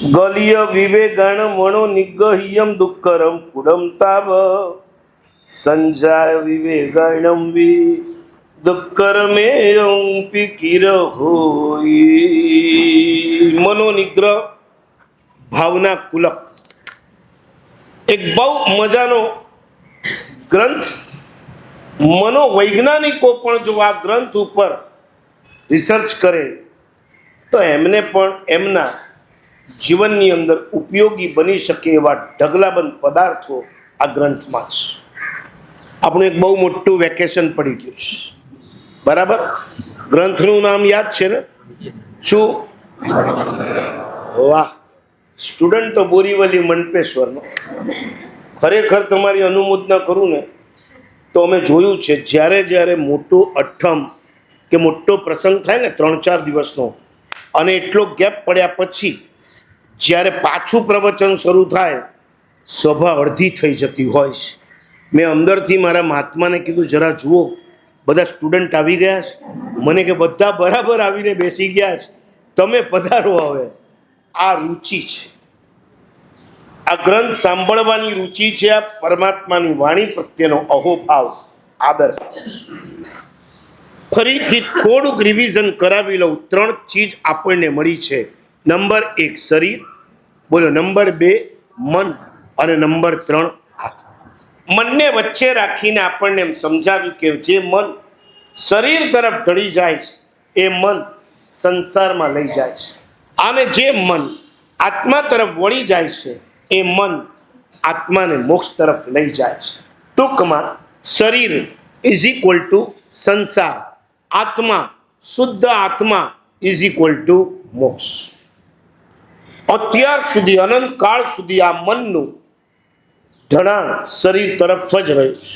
ગલિય વિવેગણ મણો નિગ્રહ્યમ દુઃખરમ કુડમ તાવ સંજાય વિવેગણમ વિ દુઃખરમેયં પિકિર હોય. મનો નિગ્રહ, ભાવના કુલક, એક બહુ મજાનો ગ્રંથ. મનોવૈજ્ઞાનિકો પણ જો આ ગ્રંથ ઉપર રિસર્ચ કરે તો એમને પણ એમના જીવનની અંદર ઉપયોગી બની શકે એવા ઢગલાબંધ પદાર્થો આ ગ્રંથમાં છે. આપણું એક બહુ મોટું વેકેશન પડી ગયું છે, બરાબર? ગ્રંથનું નામ યાદ છે ને? શું? વાહ! સ્ટુડન્ટ તો બોરીવલી મનપેશ્વરનો. ખરેખર તમારી અનુમોદના કરું ને તો અમે જોયું છે, જ્યારે જ્યારે મોટો અઠ્ઠમ કે મોટો પ્રસંગ થાય ને 3-4 દિવસનો, અને એટલો ગેપ પડ્યા પછી જ્યારે પાછું પ્રવચન શરૂ થાય, સભા અડધી થઈ જતી હોય છે. મેં અંદરથી મારા મહાત્માને કીધું, જરા જુઓ બધા સ્ટુડન્ટ આવી ગયા છે. મને કે બધા બરાબર આવીને બેસી ગયા છે, તમે પધારો. હવે આ રુચિ છે, આ ગ્રંથ સાંભળવાની રુચિ છે, આ પરમાત્માની વાણી પ્રત્યેનો અહોભાવ, આદર. ફરીથી થોડુંક રિવિઝન કરાવી લઉં. 3 ચીજ આપણને મળી છે. નંબર 1 શરીર, બોલો. નંબર 2 મન, અને નંબર 3 આત્મા. મનને વચ્ચે રાખીને આપણને એમ સમજાવ્યું કે જે મન શરીર તરફ ઢળી જાય છે એ મન સંસારમાં લઈ જાય છે, અને જે મન આત્મા તરફ વળી જાય છે એ મન આત્માને મોક્ષ તરફ લઈ જાય છે. ટૂંકમાં શરીર ઇઝ ઇક્વલ ટુ સંસાર, આત્મા, શુદ્ધ આત્મા ઇઝ ઇક્વલ ટુ મોક્ષ. અત્યાર સુધી, અનંત કાળ સુધી આ મનનું ઢળાણ શરીર તરફ જ રહ્યું છે.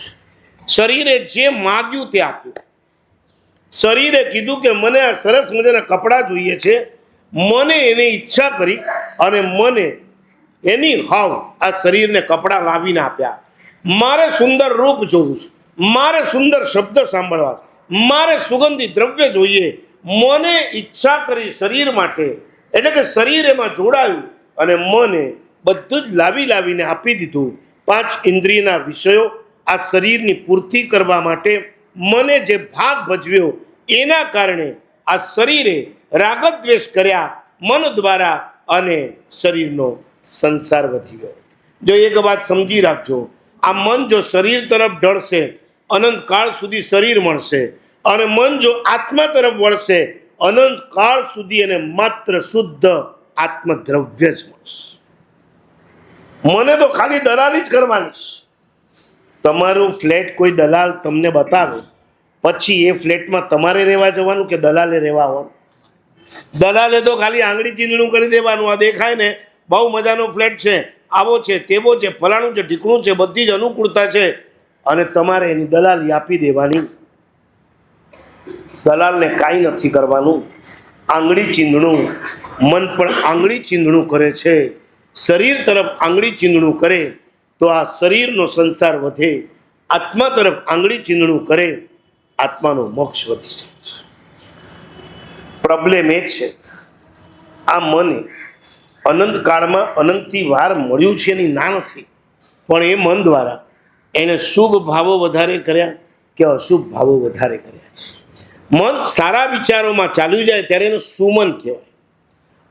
શરીરે જે માગ્યું તે આપ્યું. શરીરે કીધું કે મને આ સરસ મજાના કપડાં જોઈએ છે, મને એની ઈચ્છા કરી અને મને એની હાવ આ શરીરને કપડાં લાવીને આપ્યા. મારે સુંદર રૂપ જોવું છે, મારે સુંદર શબ્દ સાંભળવા છે, મારે સુગંધી દ્રવ્ય જોઈએ. મને ઈચ્છા કરી શરીર માટે, એટલે કે શરીર એમાં જોડાયું અને મને બધું જ લાવીને આપી દીધું. 5 ઇન્દ્રિયના વિષયો આ શરીરની પૂર્તિ કરવા માટે મને જે ભાગ ભજવ્યો, એના કારણે આ શરીરે રાગદ્વેષ કર્યા મન દ્વારા, અને શરીરનો સંસાર વધી ગયો. જો એક વાત સમજી રાખજો, આ મન જો શરીર તરફ ઢળશે, અનંત કાળ સુધી શરીર મળશે, અને મન જો આત્મા તરફ વળશે, અનંત કાળ સુધી એને માત્ર શુદ્ધ આત્મદ્રવ્ય જ મળશે. મને તો ખાલી દલાલી જ કરવાની છે. તમારું ફ્લેટ કોઈ દલાલ તમને બતાવે, પછી એ ફ્લેટમાં તમારે રહેવા જવાનું કે દલાલે રહેવા આવવાનું? દલાલે તો ખાલી આંગળી ચીંધણું કરી દેવાનું. આ દેખાય ને બહુ મજાનો ફ્લેટ છે, આવો છે, તેવો છે, ફલાણું છે, ઢીકણું છે, બધી જ અનુકૂળતા છે, અને તમારે એની દલાલી આપી દેવાની. દલાલને કાંઈ નથી કરવાનું. આંગળી ચીંધણું, મન પણ આંગળી ચીંધણું કરે છે. શરીર તરફ આંગળી ચીંધણું કરે તો આ શરીરનો સંસાર વધે. આત્મા તરફ આંગળી ચીંધણું કરે, આત્માનો મોક્ષ વધી જાય. પ્રોબ્લેમ એ છે, આ મને અનંત કાળમાં અનંતથી વાર મળ્યું છે એની ના નથી, પણ એ મન દ્વારા એને શુભ ભાવો વધારે કર્યા કે અશુભ ભાવો વધારે કર્યા છે. મન સારા વિચારોમાં ચાલ્યું જાય ત્યારે એનું સુમન કહેવાય,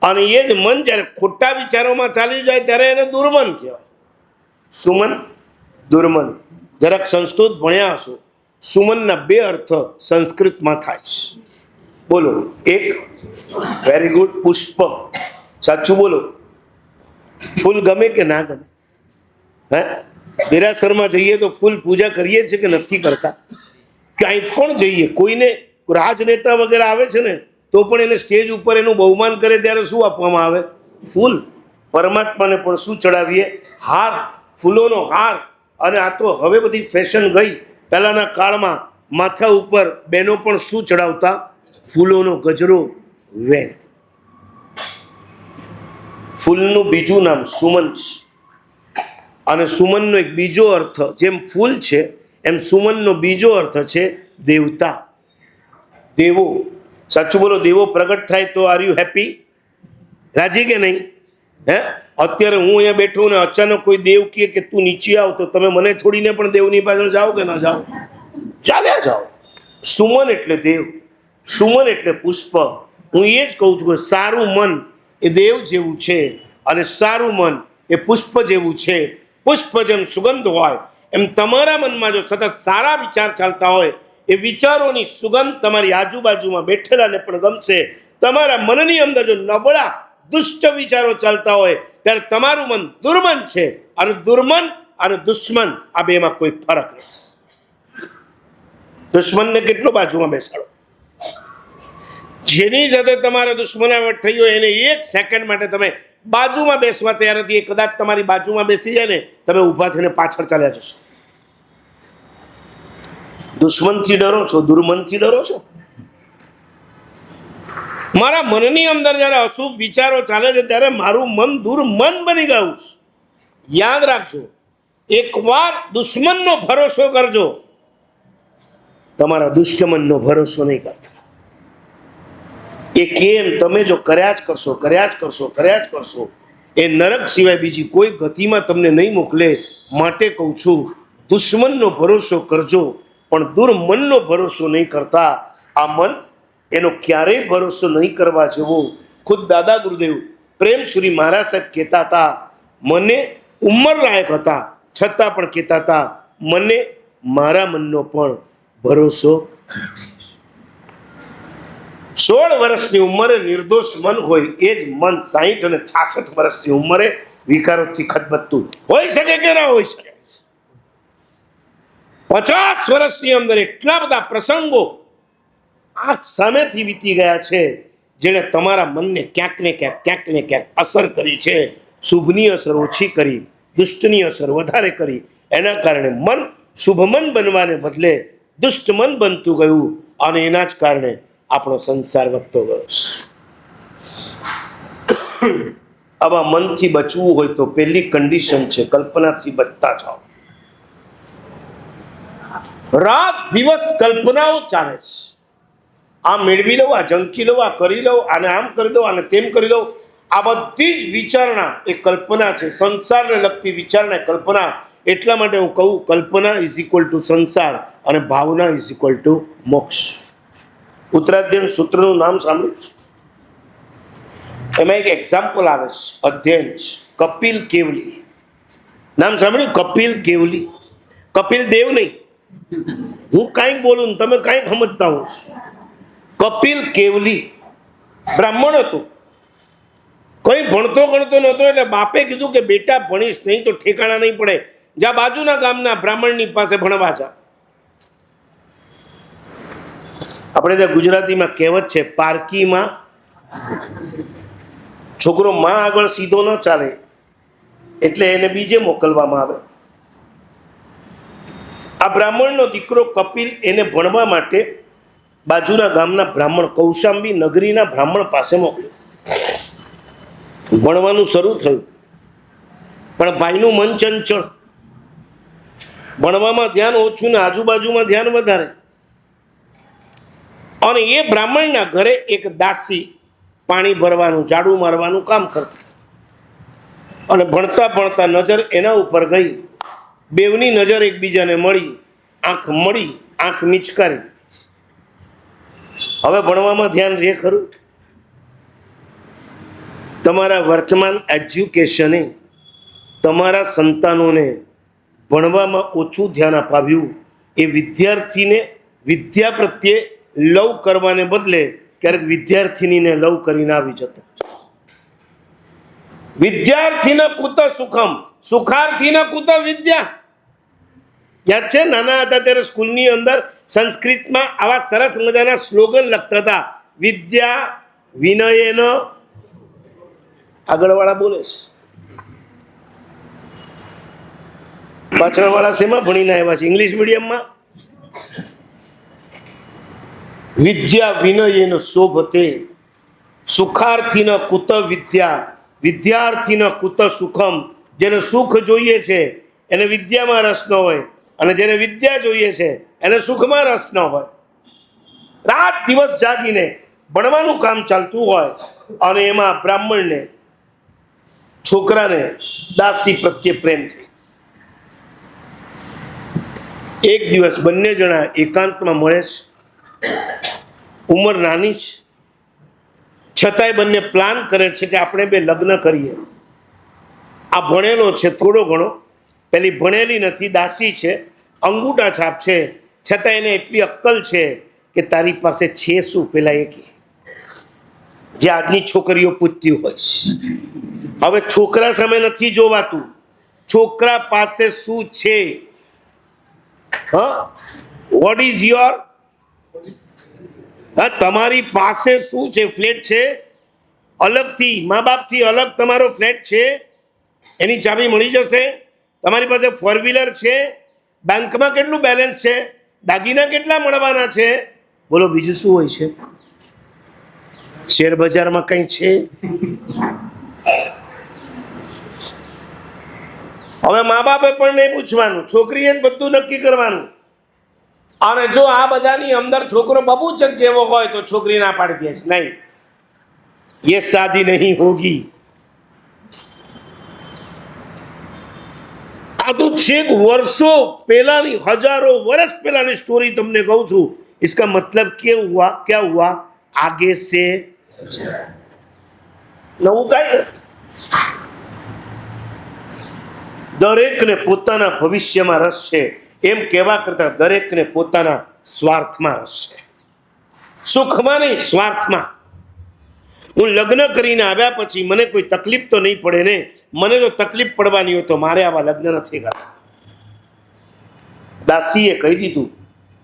અને એ જ મન જ્યારે ખોટા વિચારોમાં ચાલ્યું જાય ત્યારે એને દુર્મન કહેવાય. સુમન, દુર્મન. જરાક સંસ્કૃત ભણ્યા હશો, સુમનના 2 અર્થ સંસ્કૃતમાં થાય છે. બોલો. એક, વેરી ગુડ, પુષ્પ. સાચું બોલો. ફૂલ ગમે કે ના ગમે? હે, દેરાસરમાં જઈએ તો ફૂલ પૂજા કરીએ છીએ કે નથી કરતા? ક્યાંય પણ જઈએ, કોઈને રાજનેતા વગેરે આવે છે ને તો પણ એને સ્ટેજ ઉપર એનું બહુમાન કરે ત્યારે શું આપવામાં આવે? ફૂલ. પરમાત્માને પણ શું ચડાવીએ? હાર, ફૂલોનો હાર. અને આ તો હવે બધી ફેશન ગઈ. પહેલાના કાળમાં માથા ઉપર બહેનો પણ શું ચડાવતા? ફૂલોનો ગજરો, વેણ. ફૂલનું બીજું નામ સુમન છે, અને સુમનનો એક બીજો અર્થ, જેમ ફૂલ છે એમ સુમનનો બીજો અર્થ છે દેવતા, દેવો. સાચું બોલો. દેવો પ્રગટ થાય તો આર યુ હેપી? રાજી કે નહીં? હે અત્યારે હું અહીંયા બેઠો ને અચાનક કોઈ દેવ કહે કે તું નીચે આવ, તો તમે મને છોડીને પણ દેવની પાછળ જાઓ કે ના જાઓ? ચાલ્યા જાઓ. સુમન એટલે દેવ, સુમન એટલે પુષ્પ. હું એ જ કહું છું કે સારું મન એ દેવ જેવું છે અને સારું મન એ પુષ્પ જેવું છે. પુષ્પ જેમ સુગંધ હોય એમ તમારા મનમાં જો સતત સારા વિચાર ચાલતા હોય, એ વિચારોની સુગંધ તમારી આજુબાજુમાં બેઠેલાને પણ ગમશે. તમારા મનની અંદર જો નબળા દુષ્ટ વિચારો ચાલતા હોય ત્યારે તમારું મન દુર્મન છે, અને દુર્મન અને દુશ્મન આ બેમાં કોઈ ફરક નથી. દુશ્મનને કેટલો બાજુમાં બેસાડો, જેની સાથે તમારા દુશ્મનાવટ થઈ હોય એને 1 સેકન્ડ માટે તમે બાજુમાં બેસવા તૈયાર નથી. એ કદાચ તમારી બાજુમાં બેસી જાય ને, તમે ઊભા થઈને પાછળ ચાલ્યા જશો. દુશ્મનથી ડરો છો, દુર્મનથી ડરો છો? મારા મનની અંદર જયારે અશુભ વિચારો ચાલે છે ત્યારે મારું મન દુર્મન બની ગયું છે. યાદ રાખજો, એકવાર દુશ્મનનો ભરોસો કરજો, તમારા દુષ્ટમનનો ભરોસો નહીં કરતા. એ કેમ તમે જો કર્યા જ કરશો, કર્યા જ કરશો, કર્યા જ કરશો, એ નરક સિવાય બીજી કોઈ ગતિમાં તમને નહીં મોકલે. માટે કહું છું, દુશ્મનનો ભરોસો કરજો પણ દુર્મનનો ભરોસો નહીં કરતા. આ મન એનો ક્યારેય ભરોસો નહીં કરવા જેવો. ખુદ દાદા ગુરુદેવ પ્રેમસુરી મહારાજ સાહેબ કહેતા હતા, મને ઉંમર લાયક હતા છતાં પણ કહેતા હતા, મને મારા મનનો પણ ભરોસો. 16 વર્ષની ઉંમરે નિર્દોષ મન હોય એ જ મન 60 અને 66 વર્ષની ઉંમરે વિકારોથી ખદબદતું હોઈ શકે કે ના હોઈ શકે? 50 વર્ષની અંદર એટલા બધા પ્રસંગો આંખ સામેથી વીતી ગયા છે જેણે તમારા મનને ક્યાંક ને ક્યાંક અસર કરી છે. શુભની અસર ઓછી કરી, દુષ્ટની અસર વધારે કરી. એના કારણે મન શુભ મન બનવાને બદલે દુષ્ટ મન બનતું ગયું, અને એના જ કારણે આપણો સંસાર વધતો ગયો છે. આવા મનથી બચવું હોય તો પહેલી કન્ડિશન છે, કલ્પનાથી બચતા જાઓ. રાત દિવસ કલ્પનાઓ ચાલે છે. આ મેળવી લઉં, આ ઝંખી લઉં, આ કરી લઉં, આને આમ કરી દઉં, આને તેમ કરી દઉં. આ બધી જ વિચારણા એ કલ્પના છે. સંસારને લગતી વિચારણા કલ્પના. એટલા માટે હું કહું, કલ્પના ઇઝ ઇક્વલ ટુ સંસાર અને ભાવના ઇઝ ઇક્વલ ટુ મોક્ષ. ઉત્તરાધ્યયન સૂત્રનું નામ સાંભળ્યું છે? એમાં એક એક્ઝામ્પલ આવે છે, અધ્યયન છે, કપિલ કેવલી. નામ સાંભળ્યું? કપિલ કેવલી. કપિલ દેવ નહીં, હું કાંઈક બોલું ને તમે કાંઈક સમજતા હો. કપિલ કેવલી બ્રાહ્મણ હતો, કઈ ભણતો ગણતો નહોતો. એટલે બાપે કીધું કે બેટા ભણીશ નહીં તો ઠેકાણા નહીં પડે, જા બાજુના ગામના બ્રાહ્મણની પાસે ભણવા જા. આપણે ત્યાં ગુજરાતીમાં કહેવત છે, પારકીમાં છોકરો માં આગળ સીધો ન ચાલે એટલે એને બીજે મોકલવામાં આવે. આ બ્રાહ્મણનો દીકરો કપિલ એને ભણવા માટે બાજુના ગામના બ્રાહ્મણ, કૌશાંબી નગરીના બ્રાહ્મણ પાસે મોકલ્યો. ભણવાનું શરૂ થયું, પણ ભાઈનું મન ચંચળ, ભણવામાં ધ્યાન ઓછું ને આજુબાજુમાં ધ્યાન વધારે. અને એ બ્રાહ્મણના ઘરે એક દાસી પાણી ભરવાનું, ઝાડુ મારવાનું કામ કરતી. અને ભણતા ભણતા નજર એના ઉપર ગઈ. બેવની નજર એકબીજાને મળી, આંખ મિચકારી. હવે ભણવામાં ધ્યાન રહે ખરું? તમારા વર્તમાન એજ્યુકેશને તમારા સંતાનોને ભણવામાં ઓછું ધ્યાન અપાવ્યું. એ વિદ્યાર્થીને વિદ્યા પ્રત્યે લવ કરવાને બદલે ક્યારેક વિદ્યાર્થીનીને લવ કરીને આવી જતો. વિદ્યાર્થીને કુત સુખમ, સુખાર્થીને કુત વિદ્યા. યાદ છે? નાના હતા ત્યારે સ્કૂલની અંદર સંસ્કૃતમાં આવા સરસ મજાના સ્લોગન લખતા હતા, વિદ્યા વિનયેન. આગળવાળા બોલે છે, પાછળવાળા શેમાં ભણીને આવ્યા છે? ઇંગ્લિશ મીડિયમમાં. વિદ્યા વિનયેન શોભતે, સુખાર્થીન કુત વિદ્યા, વિદ્યાર્થીન કુત સુખમ. જેને સુખ જોઈએ છે એને વિદ્યામાં રસ ન હોય, અને જેને વિદ્યા જોઈએ છે એને સુખમાં રસ ન હોય. રાત દિવસ જાગીને ભણવાનું કામ ચાલતું હોય, અને એમાં બ્રાહ્મણને છોકરાને દાસી પ્રત્યે પ્રેમ થઈ. એક દિવસ બંને જણા એકાંતમાં મળે છે. ઉંમર નાની છે, છતાંય બંને પ્લાન કરે છે કે આપણે બે લગ્ન કરીએ. આ ભણેલો છે થોડો ઘણો, પેલી ભણેલી નથી, દાસી છે, અંગૂઠા છાપ છે, છતાં એને એટલી અક્કલ છે કે તારી પાસે છે શું, પેલા એ કે જે આજની છોકરીઓ પૂછતી હોય છે. હવે છોકરા સામે નથી જોવાતું, છોકરા પાસે શું છે. વોટ ઇઝ યોર, તમારી પાસે શું છે? ફ્લેટ છે, અલગથી મા બાપથી અલગ તમારો ફ્લેટ છે, એની ચાબી મળી જશે. તમારી પાસે 4 વ્હીલર છે, બેંકમાં કેટલું બેલેન્સ છે, દાગીના કેટલા મળવાના છે, બોલો બીજું શું હોય છે? શેર બજારમાં કંઈ છે? હવે મા બાપે પણ નહીં પૂછવાનું, છોકરીએ જ બધું નક્કી કરવાનું. અને જો આ બધાની અંદર છોકરો બબૂચક જેવો હોય તો છોકરી ના પાડી દે છે, નહીં, ये शादी नहीं होगी. આ તો છેક વર્ષો પહેલાની, હજારો વર્ષ પહેલાની સ્ટોરી તમને કહું છું. इसका मतलब क्या हुआ आगे से નવું કાંઈ નથી. દરેકને પોતાના ભવિષ્યમાં રસ છે એમ કહેવા કરતા દરેકને પોતાના સ્વાર્થમાં રસ છે. સુખમાં નહીં, સ્વાર્થમાં. હું લગ્ન કરીને આવ્યા પછી મને કોઈ તકલીફ તો નહીં પડે ને, મને તો તકલીફ પડવાની હોય તો મારે આવા લગ્ન નથી કરવા. દાસીએ કહી દીધું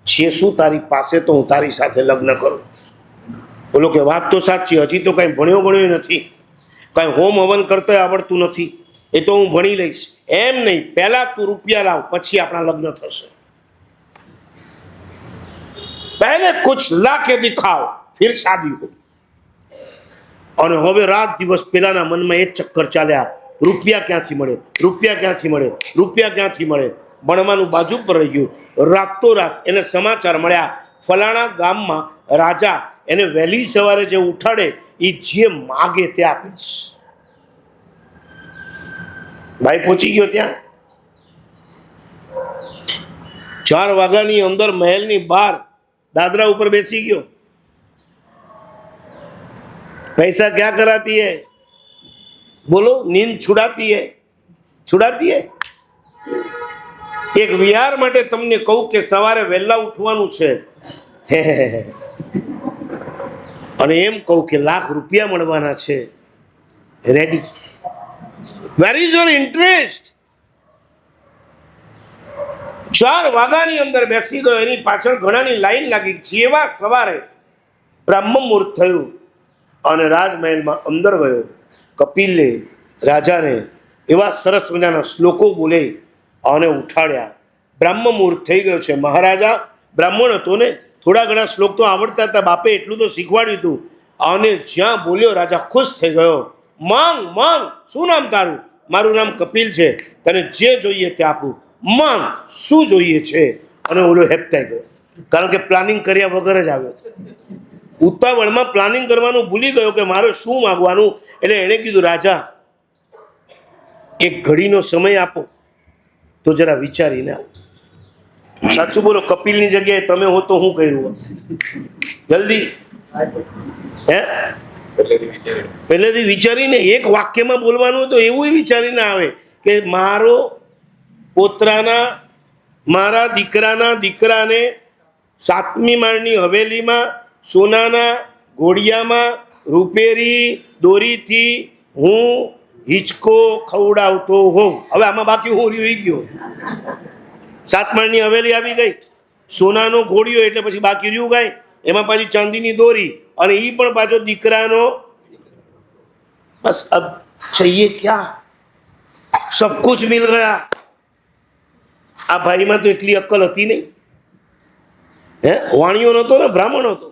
છે શું તારી પાસે, તો હું તારી સાથે લગ્ન કરું. બોલો કે વાત તો સાચી, હજી તો કાંઈ ભણ્યો નથી, કાંઈ હોમ હવન કરતા આવડતું નથી, એ તો હું ભણી લઈશ. એમ નહીં, પહેલા તું રૂપિયા લાવ, પછી આપણા લગ્ન થશે. પહેલે કુછ લા કે દિખાવ, ફિર શાદી હો. અને હવે રાત દિવસ પેલાના મનમાં એ ચક્કર ચાલ્યા, રૂપિયા ક્યાંથી મળે, રૂપિયા ક્યાંથી મળે, રૂપિયા ક્યાંથી મળે. ભણવાનું બાજુ પર રહી ગયું. રાતોરાત એને સમાચાર મળ્યા, ફલાણા ગામમાં રાજા એને વહેલી સવારે જે ઉઠાડે એ જે માગે તે આપીશ. ભાઈ પહોંચી ગયો ત્યાં. 4 વાગ્યાની અંદર મહેલની બહાર દાદરા ઉપર બેસી ગયો. पैसा क्या कराती है, बोलो, नींद छुड़ाती है, छुड़ाती है. એક વિહાર માટે તમને કહું કે સવારે વહેલા ઉઠવાનું છે અને એમ કહું કે લાખ રૂપિયા મળવાના છે, ready. Where is your interest? 4 વાગ્યાની અંદર બેસી ગયો. એની પાછળ ઘણાની લાઈન લાગી. જેવા સવારે બ્રહ્મ મુહૂર્ત થયું અને રાજમહેલમાં અંદર ગયો, કપિલે રાજાને એવા સરસ મજાના શ્લોકો બોલે અને ઉઠાડ્યા. બ્રહ્મ મુહૂર્ત થઈ ગયો છે. મહારાજા બ્રાહ્મણ હતો ને, થોડા ઘણા શ્લોક તો આવડતા હતા, બાપે એટલું તો શીખવાડ્યું હતું. અને જ્યાં બોલ્યો રાજા ખુશ થઈ ગયો. માંગ માંગ, શું નામ તારું? મારું નામ કપિલ છે, તને જે જોઈએ તે આપું, માંગ, શું જોઈએ છે? અને ઓલો હેપતાઈ ગયો, કારણ કે પ્લાનિંગ કર્યા વગર જ આવ્યો. ઉતાવળમાં પ્લાનિંગ કરવાનું ભૂલી ગયો કે મારે શું માંગવાનું. એટલે એણે કીધું રાજા એક ઘડીનો સમય આપો તો જરા વિચારીને આવો. સાચું બોલો, કપિલની જગ્યાએ તમે હો તો શું કર્યું હોત? જલ્દી પહેલેથી વિચારીને એક વાક્યમાં બોલવાનું તો એવું વિચારીને આવે કે મારો પોતરાના, મારા દીકરાના દીકરાને 7મી માળની હવેલીમાં સોનાના ઘોડિયામાં રૂપેરી દોરીથી હું હિંચકો ખવડાવતો હોઉં. હવે આમાં બાકી હું રહી ગયો? 7 માળની હવેલી આવી ગઈ, સોનાનો ઘોડિયો, એટલે પછી બાકી રહ્યું કાંઈ? એમાં પાછી ચાંદીની દોરી, અને એ પણ પાછો દીકરાનો. બસ અબ चाहिए क्या, सब कुछ मिल गया. આ ભાઈમાં તો એટલી અક્કલ હતી નહીં. વાણિયો નહોતો ને, બ્રાહ્મણ હતો.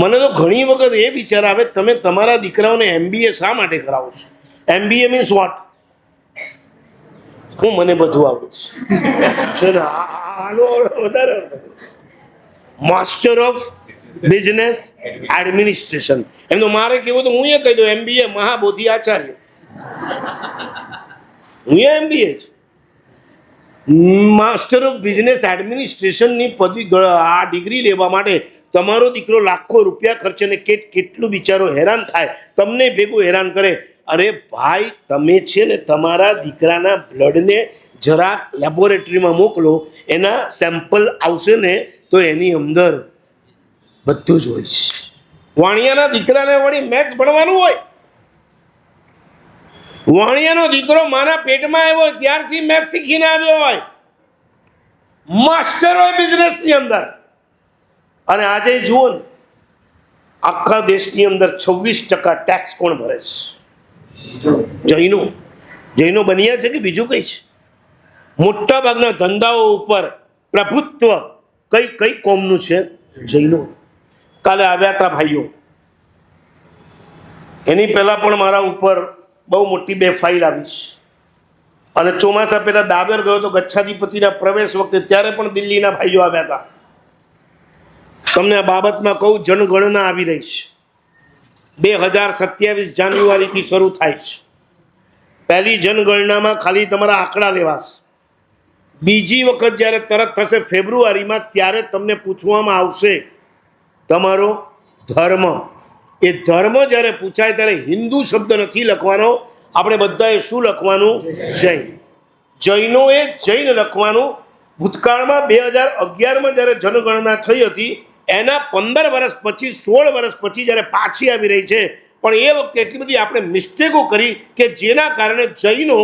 મને તો ઘણી વખત એ વિચાર આવે, તમે તમારા દીકરાઓને MBA શા માટે કરાવો છો? MBA means what? હું મને બધું આવડે છે ને, આનો વધારે માસ્ટર ઓફ બિઝનેસ એડમિનિસ્ટ્રેશન. એમ તો મારે કેવું તો હું એ કહી દઉં MBA મહાબોધિ આચાર્ય. હું MBA છું, માસ્ટર ઓફ બિઝનેસ એડમિનિસ્ટ્રેશનની પદવી આ ડિગ્રી લેવા માટે તમારો દીકરો લાખો રૂપિયા ખર્ચે ને કેટલું બિચારો હેરાન થાય, તમને ભેગું હેરાન કરે. અરે ભાઈ, તમે છે ને તમારા દીકરાના બ્લડને જરાક લેબોરેટરીમાં મોકલો, એના સેમ્પલ આવશે ને તો એની અંદર બધું જ હોય છે. વાણિયાના દીકરાને વળી મેથ્સ ભણવાનું હોય? વાણિયાનો દીકરો માના પેટમાં આવ્યો ત્યારથી મેથ્સ શીખીને આવ્યો હોય, માસ્ટર હોય બિઝનેસની અંદર. અને આજે જુઓ ને, આખા દેશની અંદર 26% ટેક્સ કોણ ભરે છે? જૈનો બન્યા છે કે બીજું કઈ છે? મોટા ભાગના ધંધાઓ ઉપર પ્રભુત્વ કઈ કોમનું છે? જૈનો. કાલે આવ્યા હતા ભાઈઓ, એની પહેલા પણ મારા ઉપર બહુ મોટી 2 ફાઇલ આવી છે. અને ચોમાસા પહેલા દાદર ગયો તો ગચ્છાધિપતિના પ્રવેશ વખતે ત્યારે પણ દિલ્હીના ભાઈઓ આવ્યા હતા. તમને આ બાબતમાં કહું, જનગણના આવી રહી છે. 2027 જાન્યુઆરીથી શરૂ થાય છે. પહેલી જનગણનામાં ખાલી તમારા આંકડા લેવાશે. બીજી વખત જ્યારે તરત થશે ફેબ્રુઆરીમાં, ત્યારે તમને પૂછવામાં આવશે તમારો ધર્મ. એ ધર્મ જ્યારે પૂછાય ત્યારે હિન્દુ શબ્દ નથી લખવાનો, આપણે બધાએ શું લખવાનું? જૈન. જૈનોએ જૈન લખવાનું. ભૂતકાળમાં 2011માં જ્યારે જનગણના થઈ હતી, એના 15 વર્ષ પછી 16 વર્ષ પછી જ્યારે પાછી આવી રહી છે, પણ એ વખતે એટલી બધી આપણે મિસ્ટેકો કરી કે જેના કારણે જૈનો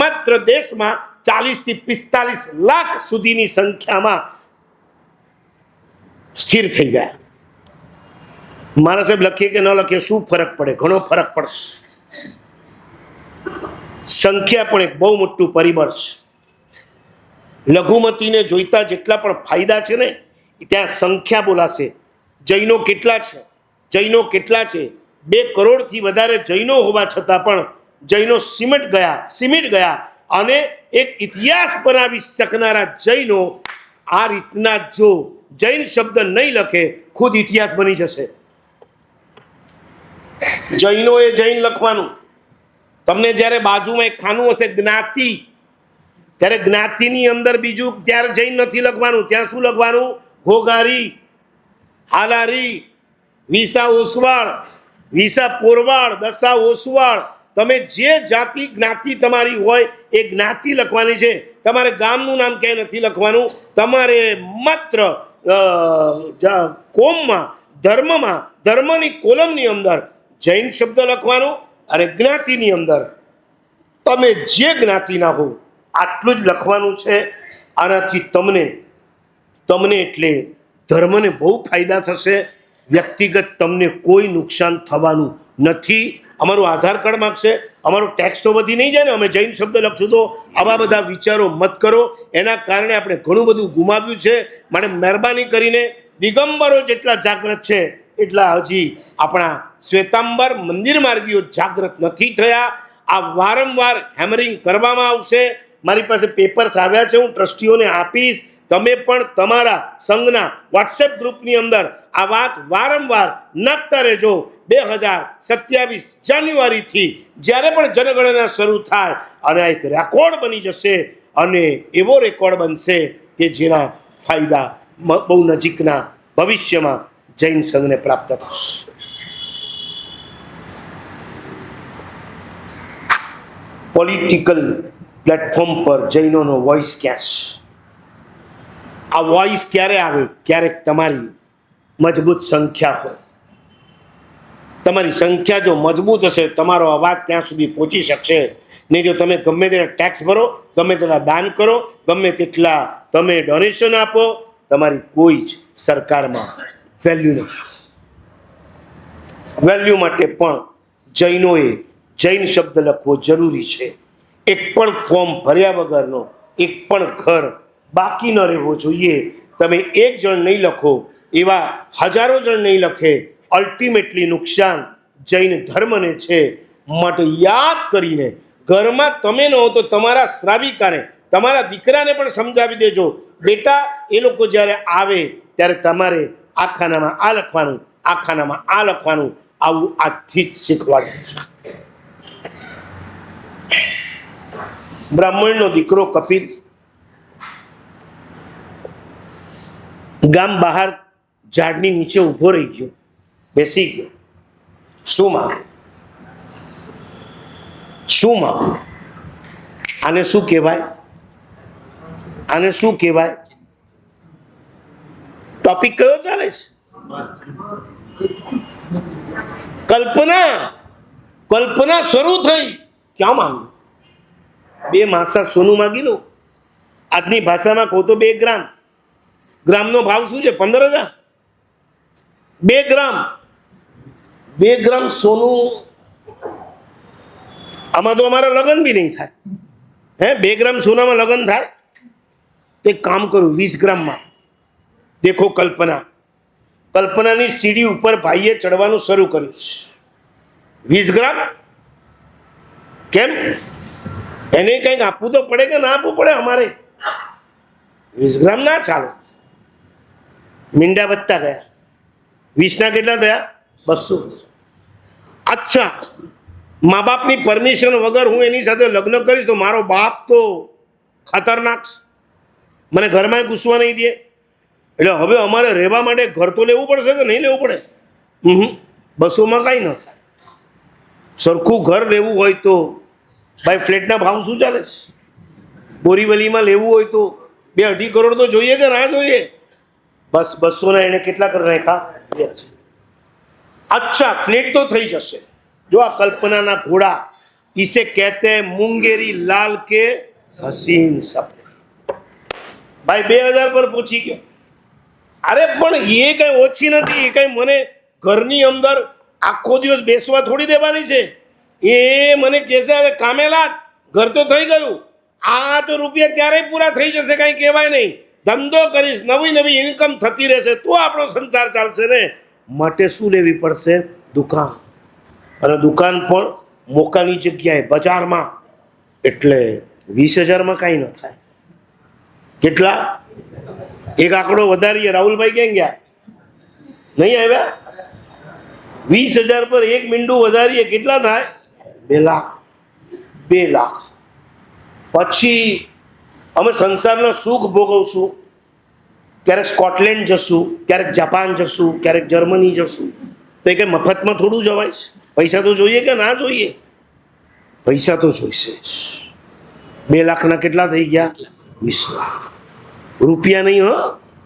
માત્ર દેશમાં 40 થી 45 લાખ સુધીની સંખ્યામાં સ્થિર થઈ ગયા. મારા સાહેબ લખીએ કે ન લખીએ શું ફરક પડે? ઘણો ફરક પડશે. સંખ્યા પણ એક બહુ મોટું પરિબળ છે. લઘુમતીને જોઈતા જેટલા પણ ફાયદા છે ને, ત્યાં સંખ્યા બોલાશે. જૈનો કેટલા છે? જૈનો કેટલા છે? 2 કરોડથી વધારે જૈનો હોવા છતાં પણ જૈનો સિમટ ગયા અને એક ઇતિહાસ બનાવી શકનારા જૈનો આ રીતના જો જૈન શબ્દ નહીં લખે, ખુદ ઇતિહાસ બની જશે. જૈનોએ જૈન લખવાનું. તમને જ્યારે બાજુમાં એક ખાનું હશે જ્ઞાતિ, ત્યારે જ્ઞાતિની અંદર બીજું, ત્યારે જૈન નથી લખવાનું. ત્યાં શું લખવાનું? ઘોઘારી, હાલારી, વિસા ઓસવાળ, વિસા પોરવાળ, દસા ઓસવાળ. તમે જે જાતિ જ્ઞાતિ તમારી હોય એ જ્ઞાતિ લખવાની છે. તમારે ગામનું નામ ક્યાંય નથી લખવાનું. તમારે માત્ર કોમમાં, ધર્મની કોલમની અંદર જૈન શબ્દ લખવાનો અને જ્ઞાતિની અંદર તમે જે જ્ઞાતિના હો આટલું જ લખવાનું છે. આનાથી તમને એટલે ધર્મને બહુ ફાયદા થશે. વ્યક્તિગત તમને કોઈ નુકસાન થવાનું નથી. અમારું આધાર કાર્ડ માગશે, અમારો ટેક્સ તો વધી નહીં જાય ને? અમે જૈન શબ્દ લખશું તો? આવા બધા વિચારો મત કરો. એના કારણે આપણે ઘણું બધું ગુમાવ્યું છે. માટે મહેરબાની કરીને દિગંબરો જેટલા જાગૃત છે એટલા હજી આપણા શ્વેતાંબર મંદિર માર્ગીઓ જાગૃત નથી થયા. આ વારંવાર હેમરિંગ કરવામાં આવશે. મારી પાસે પેપર્સ આવ્યા છે, હું ટ્રસ્ટીઓને આપીશ. તમે પણ તમારા સંઘના વોટ્સએપ ગ્રુપની અંદર આ વાત વારંવાર નાખતા રહેજો. 2027 જાન્યુઆરીથી જ્યારે પણ જનગણના શરૂ થાય અને આ એક રેકોર્ડ બની જશે, અને એવો રેકોર્ડ બનશે કે જેના ફાયદા બહુ નજીકના ભવિષ્યમાં જૈન સંઘને પ્રાપ્ત થશે. પોલિટિકલ પ્લેટફોર્મ પર જૈનોનો વોઇસ ક્યાં છે? આ વોઇસ ક્યારે આવે? ક્યારેક તમારી મજબૂત સંખ્યા હોય. તમારી સંખ્યા જો મજબૂત હશે, તમારો અવાજ ત્યાં સુધી પહોંચી શકશે. નહીં જો તમે ગમે તેટલા ટેક્સ ભરો, ગમે તેટલા દાન કરો, ગમે તેટલા તમે ડોનેશન આપો, તમારી કોઈ જ સરકારમાં વેલ્યુ નથી. વેલ્યુ માટે પણ જૈનોએ જૈન શબ્દ લખવો જરૂરી છે. એક પણ ફોર્મ ભર્યા વગરનો એક પણ ઘર બાકી ન રહેવો જોઈએ. તમે એક જણ નહીં લખો, એવા હજારો જણ નહીં લખે, અલ્ટિમેટલી નુકસાન જૈન ધર્મને છે. માટે યાદ કરીને ઘરમાં તમે ન હો તો તમારા શ્રાવિકાને, તમારા દીકરાને પણ સમજાવી દેજો, બેટા એ લોકો જ્યારે આવે ત્યારે તમારે આ ખાનામાં આ લખવાનું, આ ખાનામાં આ લખવાનું. આવું આજથી જ શીખવાડે. બ્રાહ્મણનો દીકરો કપિલ ગામ બહાર ઝાડની નીચે ઊભો રહી ગયો, બેસી ગયો. શું માગું, શું માગું? આને શું કહેવાય? આને શું કહેવાય? ટોપિક કયો ચાલે છે? કલ્પના. કલ્પના શરૂ થઈ. ક્યાં માંગુ? 2 માસા સોનું માગી લો. આજની ભાષામાં કહો તો 2 ગ્રામ. ગ્રામનો ભાવ શું છે? 15,000. 2 ગ્રામ. 2 ગ્રામ સોનું. આમાં તો અમારા લગ્ન બી નહીં થાય. 2 ગ્રામ સોનામાં લગ્ન થાય? એક કામ કરું, 20 ગ્રામમાં. દેખો કલ્પના. કલ્પનાની સીડી ઉપર ભાઈએ ચડવાનું શરૂ કર્યું છે. 20 ગ્રામ. કેમ? એને કંઈક આપવું તો પડે કે ના આપવું પડે? અમારે 20 ગ્રામ ના ચાલો. મીંડા વધતા ગયા. 20 ના કેટલા થયા? 200. અચ્છા, મા બાપની પરમિશન વગર હું એની સાથે લગ્ન કરીશ તો મારો બાપ તો ખતરનાક છે, મને ઘરમાં ઘૂસવા નહીં દે. એટલે હવે અમારે રહેવા માટે ઘર તો લેવું પડશે કે નહીં લેવું પડે? 200માં કાંઈ ન થાય. સરખું ઘર લેવું હોય તો ભાઈ ફ્લેટના ભાવ શું ચાલે છે? બોરીવલીમાં લેવું હોય તો 2-2.5 કરોડ તો જોઈએ કે ના જોઈએ? બસ 200ના એને કેટલા કરી નાખ્યા? 2,000. अच्छा, फ्लेट तो થઈ જશે. जो आ कल्पना घोड़ा, इसे कहते हैं मुंगेरी लाल के हसीन सपने. भाई 2000 पर पहुंची गयो. अरे पण ये कई ओછી નથી. એ કઈ મને ઘરની અંદર આખો દિવસ બેસવા થોડી દેવાની છે. એ મને કહેશે હવે કામે લાગ, ઘર તો થઈ ગયું. આ તો રૂપિયા ક્યારેય પૂરા થઈ જશે, કઈ કહેવાય નહીં. ધંધો કરીશ, નવી નવી ઇન્કમ થતી રહેશે તો આપણો સંસાર ચાલશે ને. માટે શું લેવી પડશે? દુકાન. અને દુકાન પણ મોકાની જગ્યાએ બજારમાં. એટલે 20,000માં કાંઈ ન થાય. કેટલા? એક આંકડો વધારીએ. રાહુલભાઈ ક્યાં ગયા? નહીં આવ્યા? 20,000 પર એક મીંડું વધારીએ કેટલા થાય? 2 લાખ. 2 લાખ. પછી અમે સંસારના સુખ ભોગવશું. ક્યારેક સ્કોટલેન્ડ જશું, ક્યારેક જાપાન જશું, ક્યારેક જર્મની જશું. તો એ કંઈ મફતમાં થોડું જવાય છે? પૈસા તો જોઈએ કે ના જોઈએ? પૈસા તો જોઈશે. 2 લાખના કેટલા થઈ ગયા? 20 લાખ. રૂપિયા નહીં,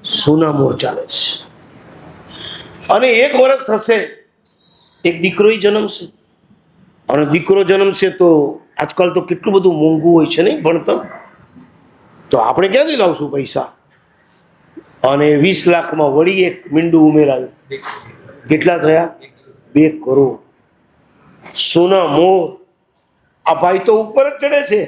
સોના મોર ચાલે છે. અને 1 વર્ષ થશે, એક દીકરો જન્મશે. અને દીકરો જન્મશે તો આજકાલ તો કેટલું બધું મોંઘું હોય છે નહીં ભણતર. તો આપણે ક્યાંથી લાવશું પૈસા? અને 20 લાખમાં વળી એક મીંડું ઉમેરાયું. કેટલા થયા? 2 કરોડ. સોના મોર. આ ભાઈ તો ઉપર જ ચડે છે,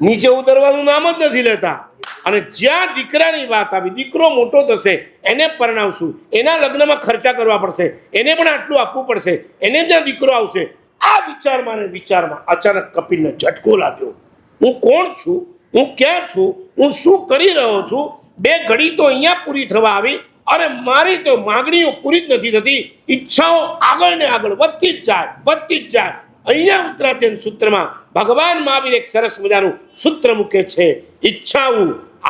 નીચે ઉતરવાનું નામ જ નથી લેતા. અને જ્યાં દીકરાની વાત આવી, દીકરો મોટો થશે, એને પરણાવશું, એના લગ્નમાં ખર્ચા કરવા પડશે, એને પણ આટલું આપવું પડશે, એને જ્યાં દીકરો આવશે. આ વિચારમાં ને વિચારમાં અચાનક કપિલને ઝટકો લાગ્યો. હું કોણ છું? હું ક્યાં છું? હું શું કરી રહ્યો છું? 2 ઘડી તો અહીંયા પૂરી થવા આવી અને મારી તો માગણીઓ પૂરી જ નથી થતી. ઈચ્છાઓ આગળ ને આગળ વધતી જ જાય, વધતી જ જાય. અહીંયા ઉતરાતે સૂત્રમાં ભગવાન મહાવીર એક સરસ મજાનું સૂત્ર મૂકે છે. ઈચ્છાઓ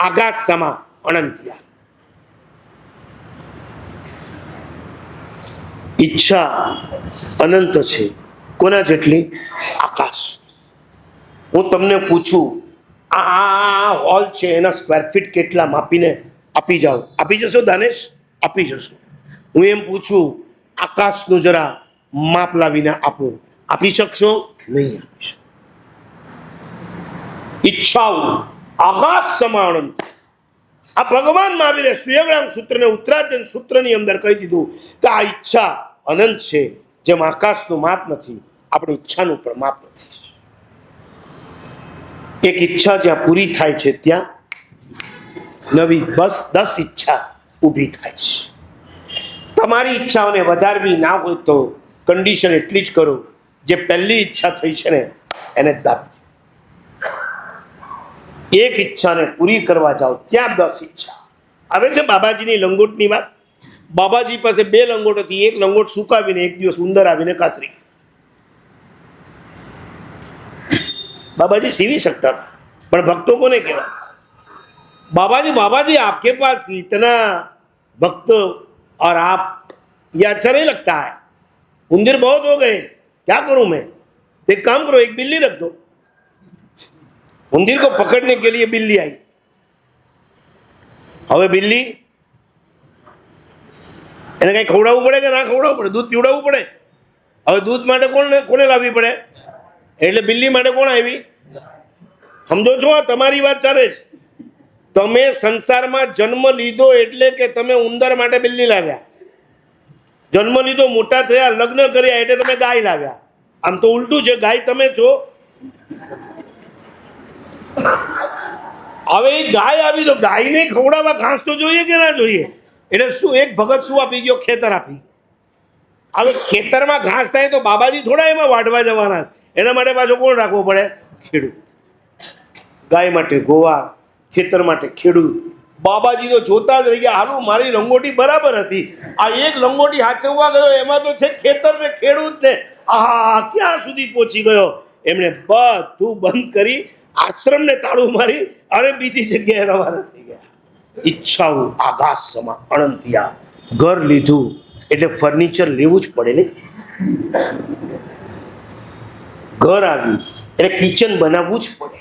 આગાસ સમા અનંત્યા. ઈચ્છા અનંત છે. કોના જેટલી? આકાશ. હું તમને પૂછું, આ હોલ છે, એના સ્ક્વેર ફીટ કેટલા માપીને આપી જાઓ? આપી જશો દાનેશ? આપી જશો. હું એમ પૂછું, આકાશનું જરા માપ લાવીને આપો, આપી શકશો? નહીં આપી શકો. ઈચ્છાઓ આકાશ સમાન. આ ભગવાન મહાવીરે સુયગ્રામ સૂત્રને ઉત્તરાધ્યન સૂત્રની અંદર કહી દીધું કે આ ઈચ્છા અનંત છે. જેમ આકાશનું માપ નથી, આપણી ઈચ્છાનું પણ માપ નથી. એક ઈચ્છા જ્યાં પૂરી થાય છે ત્યાં નવી બસ 10 ઈચ્છા ઊભી થાય છે. તમારી ઈચ્છાઓને વધારવી ના હોય તો કન્ડિશન એટલી જ કરો, જે પહેલી ઈચ્છા થઈ છે ને એને દાબી. એક ઈચ્છાને પૂરી કરવા જાઓ ત્યાં 10 ઈચ્છા આવે છે. બાબાજીની લંગોટની વાત. બાબાજી પાસે 2 લંગોટ હતી. એક લંગોટ સુકાવીને એક દિવસ ઉંદર આવીને કાતરી. બાબાજી સીવી શકતા હતા. પણ ભક્તો કોને કહેવાય? बाबा जी आपके पास इतना भक्त और आप ये अच्छा नहीं लगता है, उंदीर बहुत हो गए, क्या करूं मैं? तो एक काम करो, एक बिल्ली रख दो, उंदीर को पकड़ने के लिए बिल्ली आई। હવે બિલ્લી એને કઈ ખવડાવવું પડે કે ના ખવડાવવું પડે? દૂધ પીવડાવવું પડે. હવે દૂધ માટે કોને લાવવી પડે? એટલે બિલ્લી માટે કોણ આવી? સમજો છો? આ તમારી વાત ચાલે છે. તમે સંસારમાં જન્મ લીધો એટલે કે તમે ઉંદર માટે બિલ્લી લાવ્યા, જન્મ લીધો, મોટા થયા, લગ્ન કર્યા એટલે તમે ગાય લાવ્યા. આમ તો ઉલટું છે, ગાય તમે છો. હવે એ ગાય આવી તો ગાયને ખવડાવવા ઘાસ તો જોઈએ કે ના જોઈએ? એટલે શું, એક ભગત શું આપી ગયો? ખેતર આપી. હવે ખેતરમાં ઘાસ થાય તો બાબાજી થોડા એમાં વાઢવા જવાના, એના માટે પાછો કોણ રાખવો પડે? ખેડૂત. ગાય માટે ગોવા, ખેતર માટે ખેડૂત. બાબાજી તો જોતા જ રહી ગયા, હાલું મારી લંગોટી બરાબર હતી, આ એક લંગોટી હાચવવા ગયો એમાં તો છે ખેતર ને ખેડૂત ને, આહા ક્યાં સુધી પહોંચી ગયો. એમણે બધું બંધ કરી આશ્રમને તાળું મારી અને બીજી જગ્યાએ રવાના થઈ ગયા. ઈચ્છાઓ આકાશ સમા અનંતિયા. ઘર લીધું એટલે ફર્નિચર લેવું જ પડે ને. ઘર આવ્યું એટલે કિચન બનાવવું જ પડે.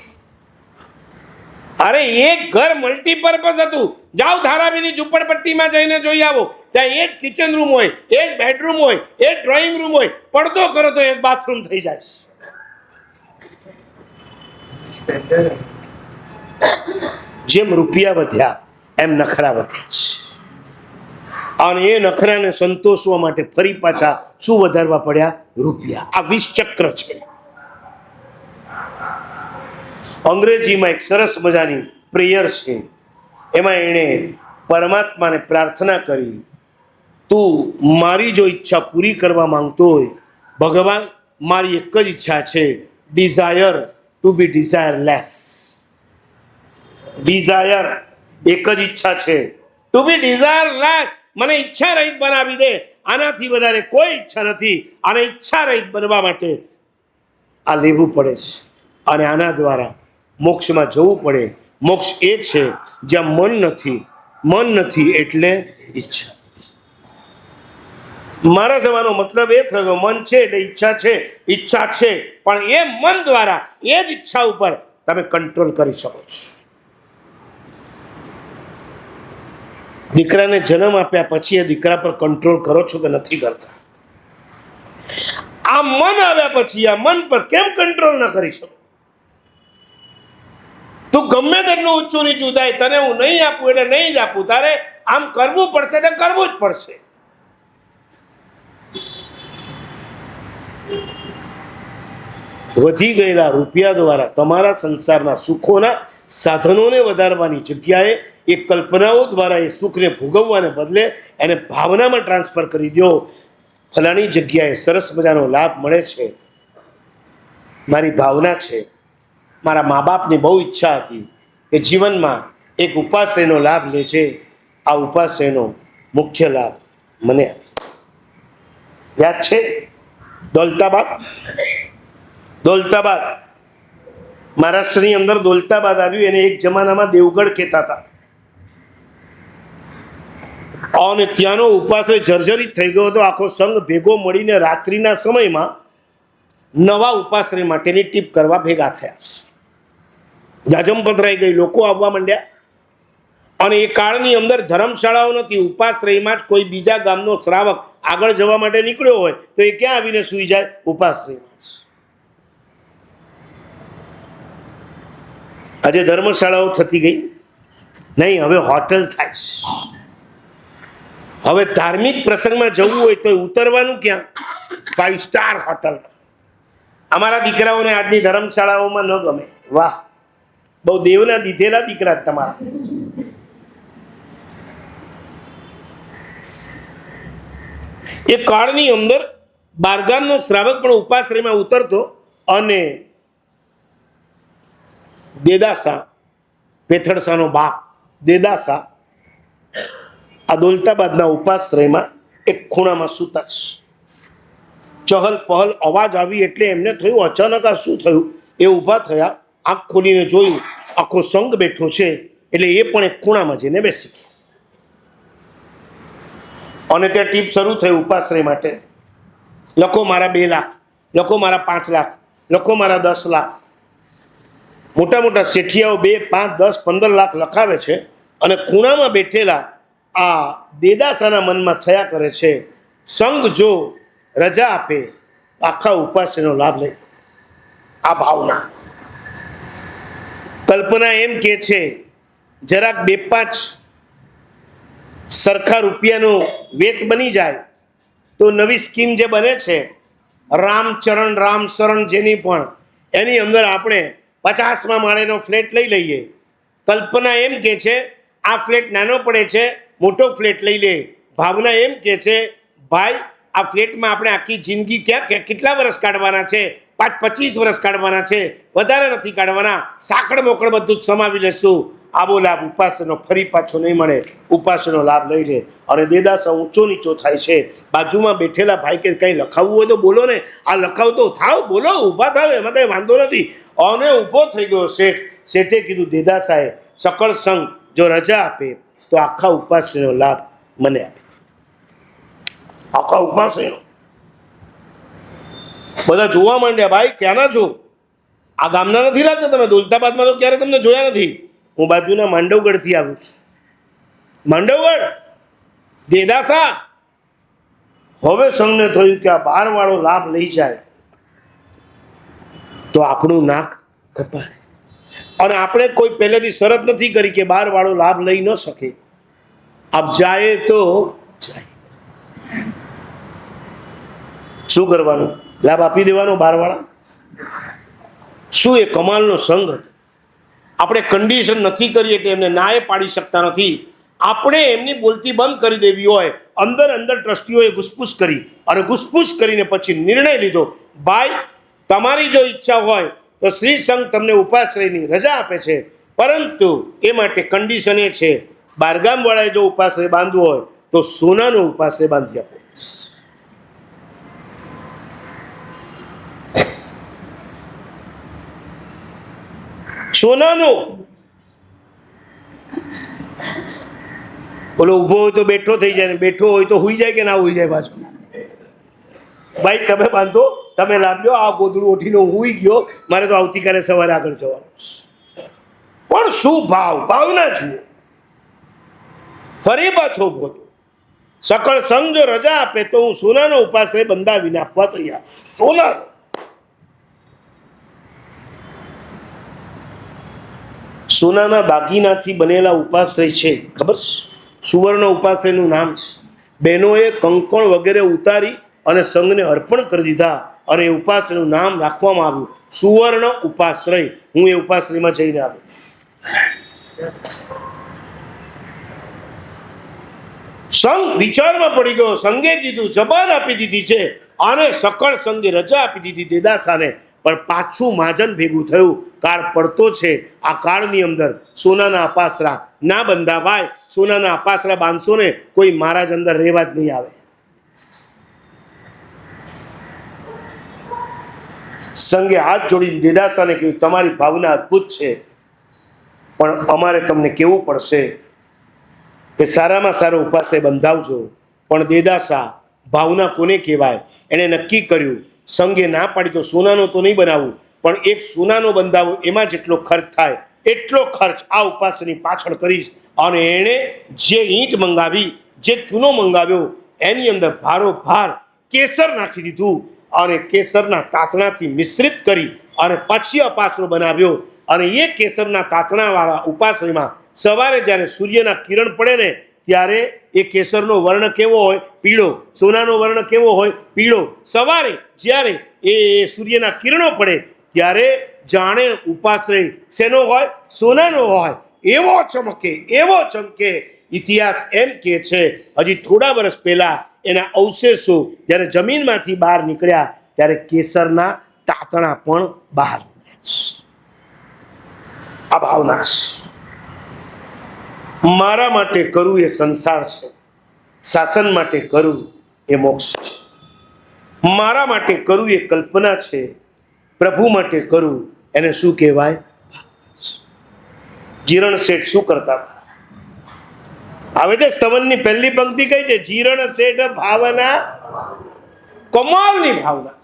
અરે એક ઘર મલ્ટીપર્પઝ હતું. જાઓ ધારાવીની ઝુંપડપટ્ટીમાં જઈને જોઈ આવો, ત્યાં એ જ કિચન રૂમ હોય, એ જ બેડરૂમ હોય, એ જ ડ્રોઈંગ રૂમ હોય, પડદો કરો તો એક બાથરૂમ થઈ જાય. જેમ રૂપિયા વધ્યા એમ નખરા વધ્યા છે, અને એ નખરાને સંતોષવા માટે ફરી પાછા શું વધારવા પડ્યા? રૂપિયા. આ 20 ચક્ર છે. અંગ્રેજીમાં એક સરસ મજાની પ્રેયર છે, એમાં એણે પરમાત્માને પ્રાર્થના કરી, તું મારી જો ઈચ્છા પૂરી કરવા માંગતો હોય, ભગવાન મારી એક જ ઈચ્છા છે, ડિઝાયર ટુ બી ડિઝાયરલેસ. ડિઝાયર એક જ ઈચ્છા છે, ટુ બી ડિઝાયરલેસ. મને ઈચ્છા રહિત બનાવી દે, આનાથી વધારે કોઈ ઈચ્છા નથી. અને ઈચ્છા રહિત બનવા માટે આ લેવું પડે છે, અને આના દ્વારા મોક્ષમાં જવું પડે. મોક્ષ એ છે જ્યાં મન નથી. મન નથી એટલે ઈચ્છા. મારા જવાનો મતલબ એ થયો, મન છે એટલે ઈચ્છા છે, ઈચ્છા છે, પણ એ મન દ્વારા એ જ ઈચ્છા ઉપર તમે કંટ્રોલ કરી શકો છો. દીકરાને જન્મ આપ્યા પછી એ દીકરા પર કંટ્રોલ કરો છો કે નથી કરતા? આ મન આવ્યા પછી આ મન પર કેમ કંટ્રોલ ના કરી શકો? તું ગમે તેટલું ઊંચું નીચું થાય, તને હું નહીં આપું એટલે નહીં જ આપું, તારે આમ કરવું પડશે એટલે કરવું જ પડશે. વધી ગયેલા રૂપિયા દ્વારા તમારા સંસારના સુખોના સાધનોને વધારવાની જગ્યાએ એ કલ્પનાઓ દ્વારા એ સુખને ભોગવવાને બદલે એને ભાવનામાં ટ્રાન્સફર કરી દો. ફલાણી જગ્યાએ સરસ મજાનો લાભ મળે છે, મારી ભાવના છે, મારા મા બાપની બહુ ઈચ્છા હતી કે જીવનમાં એક ઉપાશ્રયનો લાભ લે છે, આ ઉપાશ્રયનો મુખ્ય લાભ મને આપી. યાદ છે દૌલતાબાદ? દૌલતાબાદ મહારાષ્ટ્રની અંદર દૌલતાબાદ આવ્યું, એને એક જમાનામાં દેવગઢ કહેતા હતા. અને ત્યાંનો ઉપાશ્રય જર્જરિત થઈ ગયો હતો. આખો સંઘ ભેગો મળીને રાત્રિના સમયમાં નવા ઉપાશ્રય માટેની ટીપ કરવા ભેગા થયા. જાજમ પથરાઈ ગઈ, લોકો આવવા માંડ્યા. અને એ કાળની અંદર ધર્મશાળાઓ નથી, ઉપાશ્રયમાં જ કોઈ બીજા ગામનો શ્રાવક આગળ જવા માટે નીકળ્યો હોય તો એ ક્યાં આવીને સૂઈ જાય? ઉપાશ્રયમાં. આજે ધર્મશાળાઓ થતી ગઈ નહીં, હવે હોટલ થાય. હવે ધાર્મિક પ્રસંગમાં જવું હોય તો ઉતરવાનું ક્યાં? 5 સ્ટાર હોટલ. અમારા દીકરાઓને આજની ધર્મશાળાઓમાં ન ગમે. વાહ, બહુ દેવના દીધેલા દીકરા તમારા. એ કાળની અંદર બારગામનો શ્રાવક પણ ઉપાશ્રયમાં ઉતરતો, અને દેદાસા, પેથડસાનો બાપ દેદાસા આ દૌલતાબાદના ઉપાશ્રયમાં એક ખૂણામાં સૂતા છે. ચહલ પહલ અવાજ આવી એટલે એમને થયું અચાનક આ શું થયું? એ ઊભા થયા, આંખ ખોલીને જોયું આખો સંઘ બેઠો છે એટલે એ પણ એક ખૂણામાં જઈને બેસી ગયા. અને ત્યાં ટીપ શરૂ થઈ ઉપાશ્રય માટે. લખો મારા 2 લાખ, લખો મારા 5 લાખ, લખો મારા 10 લાખ. મોટા મોટા શેઠિયાઓ 2, 5, 10, 15 લાખ લખાવે છે અને ખૂણામાં બેઠેલા આ દેદાસાના મનમાં થયા કરે છે, સંઘ જો રજા આપે આખા ઉપાશ્રયનો લાભ લે. આ ભાવના. કલ્પના એમ કે છે જરાક 2-5 સરખા રૂપિયાનો વેત બની જાય તો નવી સ્કીમ જે બને છે રામચરણ રામ શરણ જેની પણ, એની અંદર આપણે 50મા માળેનો ફ્લેટ લઈ લઈએ. કલ્પના એમ કે છે આ ફ્લેટ નાનો પડે છે, મોટો ફ્લેટ લઈ લે. ભાવના એમ કે છે ભાઈ આ ફ્લેટમાં આપણે આખી જિંદગી કેટલા વર્ષ કાઢવાના છે? 25 વર્ષ કાઢવાના છે, વધારે નથી કાઢવાના. સાંકળ મોકળ બધું જ સમાવી લેશું. આવો લાભ ઉપાસનો ફરી પાછો નહીં મળે. ઉપાસનો લાભ લઈ લે. અને દેદાસા ઊંચો નીચો થાય છે. બાજુમાં બેઠેલા ભાઈ કે કંઈ લખાવવું હોય તો બોલો ને, આ લખાવ તો થાવ, બોલો, ઊભા થાવ, એમાં કંઈ વાંધો નથી. અને ઊભો થઈ ગયો શેઠ. શેઠે કીધું દેદાસાએ સકળ સંઘ જો રજા આપે તો આખા ઉપાસનો લાભ મને આપે. આખા ઉપાસનો બધા જોવા માંડ્યા. ભાઈ ક્યાંના છો? આ ગામના નથી લાગતા તમે? દોલતાબાદમાં તો ક્યારે તમને જોયા નથી. હું બાજુના માંડવગઢથી આવું છું. માંડવગઢ દેદાસા. હવે સંઘને થયું કે આ 12 વાળો લાભ લઈ જાય તો આપણું નાક કપાય. અને આપણે કોઈ પહેલેથી શરત નથી કરી કે 12 વાળો લાભ લઈ ન શકે. આપ જાય તો જાય. શું કરવાનું? લાભ આપી દેવાનો 12 વાળા? શું એ કમાલનો સંઘ હતો. આપણે કન્ડિશન નથી કરી એટલે એમને નાએ પાડી શકતા નથી. આપણે એમની બોલતી બંધ કરી દેવી હોય. અંદર ટ્રસ્ટીઓએ ઘૂસપૂસ કરી અને ઘૂસપૂસ કરીને પછી નિર્ણય લીધો, ભાઈ તમારી જો ઈચ્છા હોય તો શ્રી સંઘ તમને ઉપાશ્રયની રજા આપે છે, પરંતુ એ માટે કન્ડિશન એ છે 12 ગામવાળાએ જો ઉપાશ્રય બાંધવો હોય તો સોનાનો ઉપાશ્રય બાંધી આપો. સોનાનો. બોલો ઊભો હોય તો બેઠો થઈ જાય, ને બેઠો હોય તો હુઈ જાય કે ના હુઈ જાય પાછો. ભાઈ તમે બાંધો, તમે લાવજો. આ ગોદડું ઓઠીને હુઈ ગયો, મારે તો આવતીકાલે સવારે આગળ જવાનું. પણ શું ભાવના જુઓ. ફરી પાછો ઉભો થયો. સકળ સંઘ જો રજા આપે તો હું સોનાનો ઉપાશ્રય બંધાવીને આપવા તૈયાર. સોનાનો. સોનાના દાગીનાથી બનેલા ઉપાશ્રય છે, ખબર છે? સુવર્ણ ઉપાશ્રયનું નામ છે. બહેનોએ કંકણ વગેરે ઉતારી અને સંઘને અર્પણ કરી દીધા અને એ ઉપાશ્રયનું નામ રાખવામાં આવ્યું સુવર્ણ ઉપાશ્રય. હું એ ઉપાશ્રયમાં જઈને આવ્યો. સંઘ વિચારમાં પડી ગયો. સંઘે કીધું, જબાન આપી દીધી છે અને સકળ સંઘે રજા આપી દીધી દેદાસાને. પણ પાછું માજન ભેગું થયું. કાળ પડતો છે. આ કાળની અંદર સોનાના અપાસરા ના બંધાવાય. સોનાના અપાસરા બાંધશો ને કોઈ મહારાજ અંદર રહેવા જ નહીં આવે. સંઘે હાથ જોડીને દેદાસાને કહ્યું, તમારી ભાવના અદ્ભુત છે, પણ અમારે તમને કહેવું પડશે કે સારામાં સારો ઉપાશ્રય બંધાવજો. પણ દેદાસા ભાવના કોને કહેવાય? એણે નક્કી કર્યું. સંઘે ના પાડી તો સોનાનો તો નહીં બનાવવું, પણ એક સોનાનો બંધાવો, એમાં જેટલો ખર્ચ થાય એટલો ખર્ચ આ ઉપાસની પાછળ કરીશ. અને એણે જે ઈંટ મંગાવી, જે ચૂનો મંગાવ્યો, એની અંદર ભારોભાર કેસર નાખી દીધું અને કેસરના તાતણાથી મિશ્રિત કરી અને પછી અપાસરો બનાવ્યો. અને એ કેસરના તાતણાવાળા ઉપાસરીમાં સવારે જ્યારે સૂર્યના કિરણ પડે ને ત્યારે એ કેસરનો વર્ણ કેવો હોય? પીળો. સોનાનો વર્ણ કેવો હોય? પીળો. સવારે જ્યારે એ સૂર્યના કિરણો પડે ત્યારે જાણે ઉપાશ્રય શેનો હોય? સોનાનો હોય. એવો ચમકે, એવો ચમકે. ઇતિહાસ એમ કહે છે હજી થોડા વર્ષ પહેલા એના અવશેષો જ્યારે જમીનમાંથી બહાર નીકળ્યા ત્યારે કેસરના તાતણા પણ બહાર નીકળ્યા. આ ભાવના છે. મારા માટે કરવું એ સંસાર છે, શાસન માટે કરવું એ મોક્ષ છે. મારા માટે કરવું એ કલ્પના છે, પ્રભુ માટે કરવું એને શું કહેવાય? જીરણ શેઠ શું કરતા હતા? હવે તે સ્તવનની પહેલી પંક્તિ કઈ છે? જીરણ શેઠ ભાવના, કમાલની ભાવના.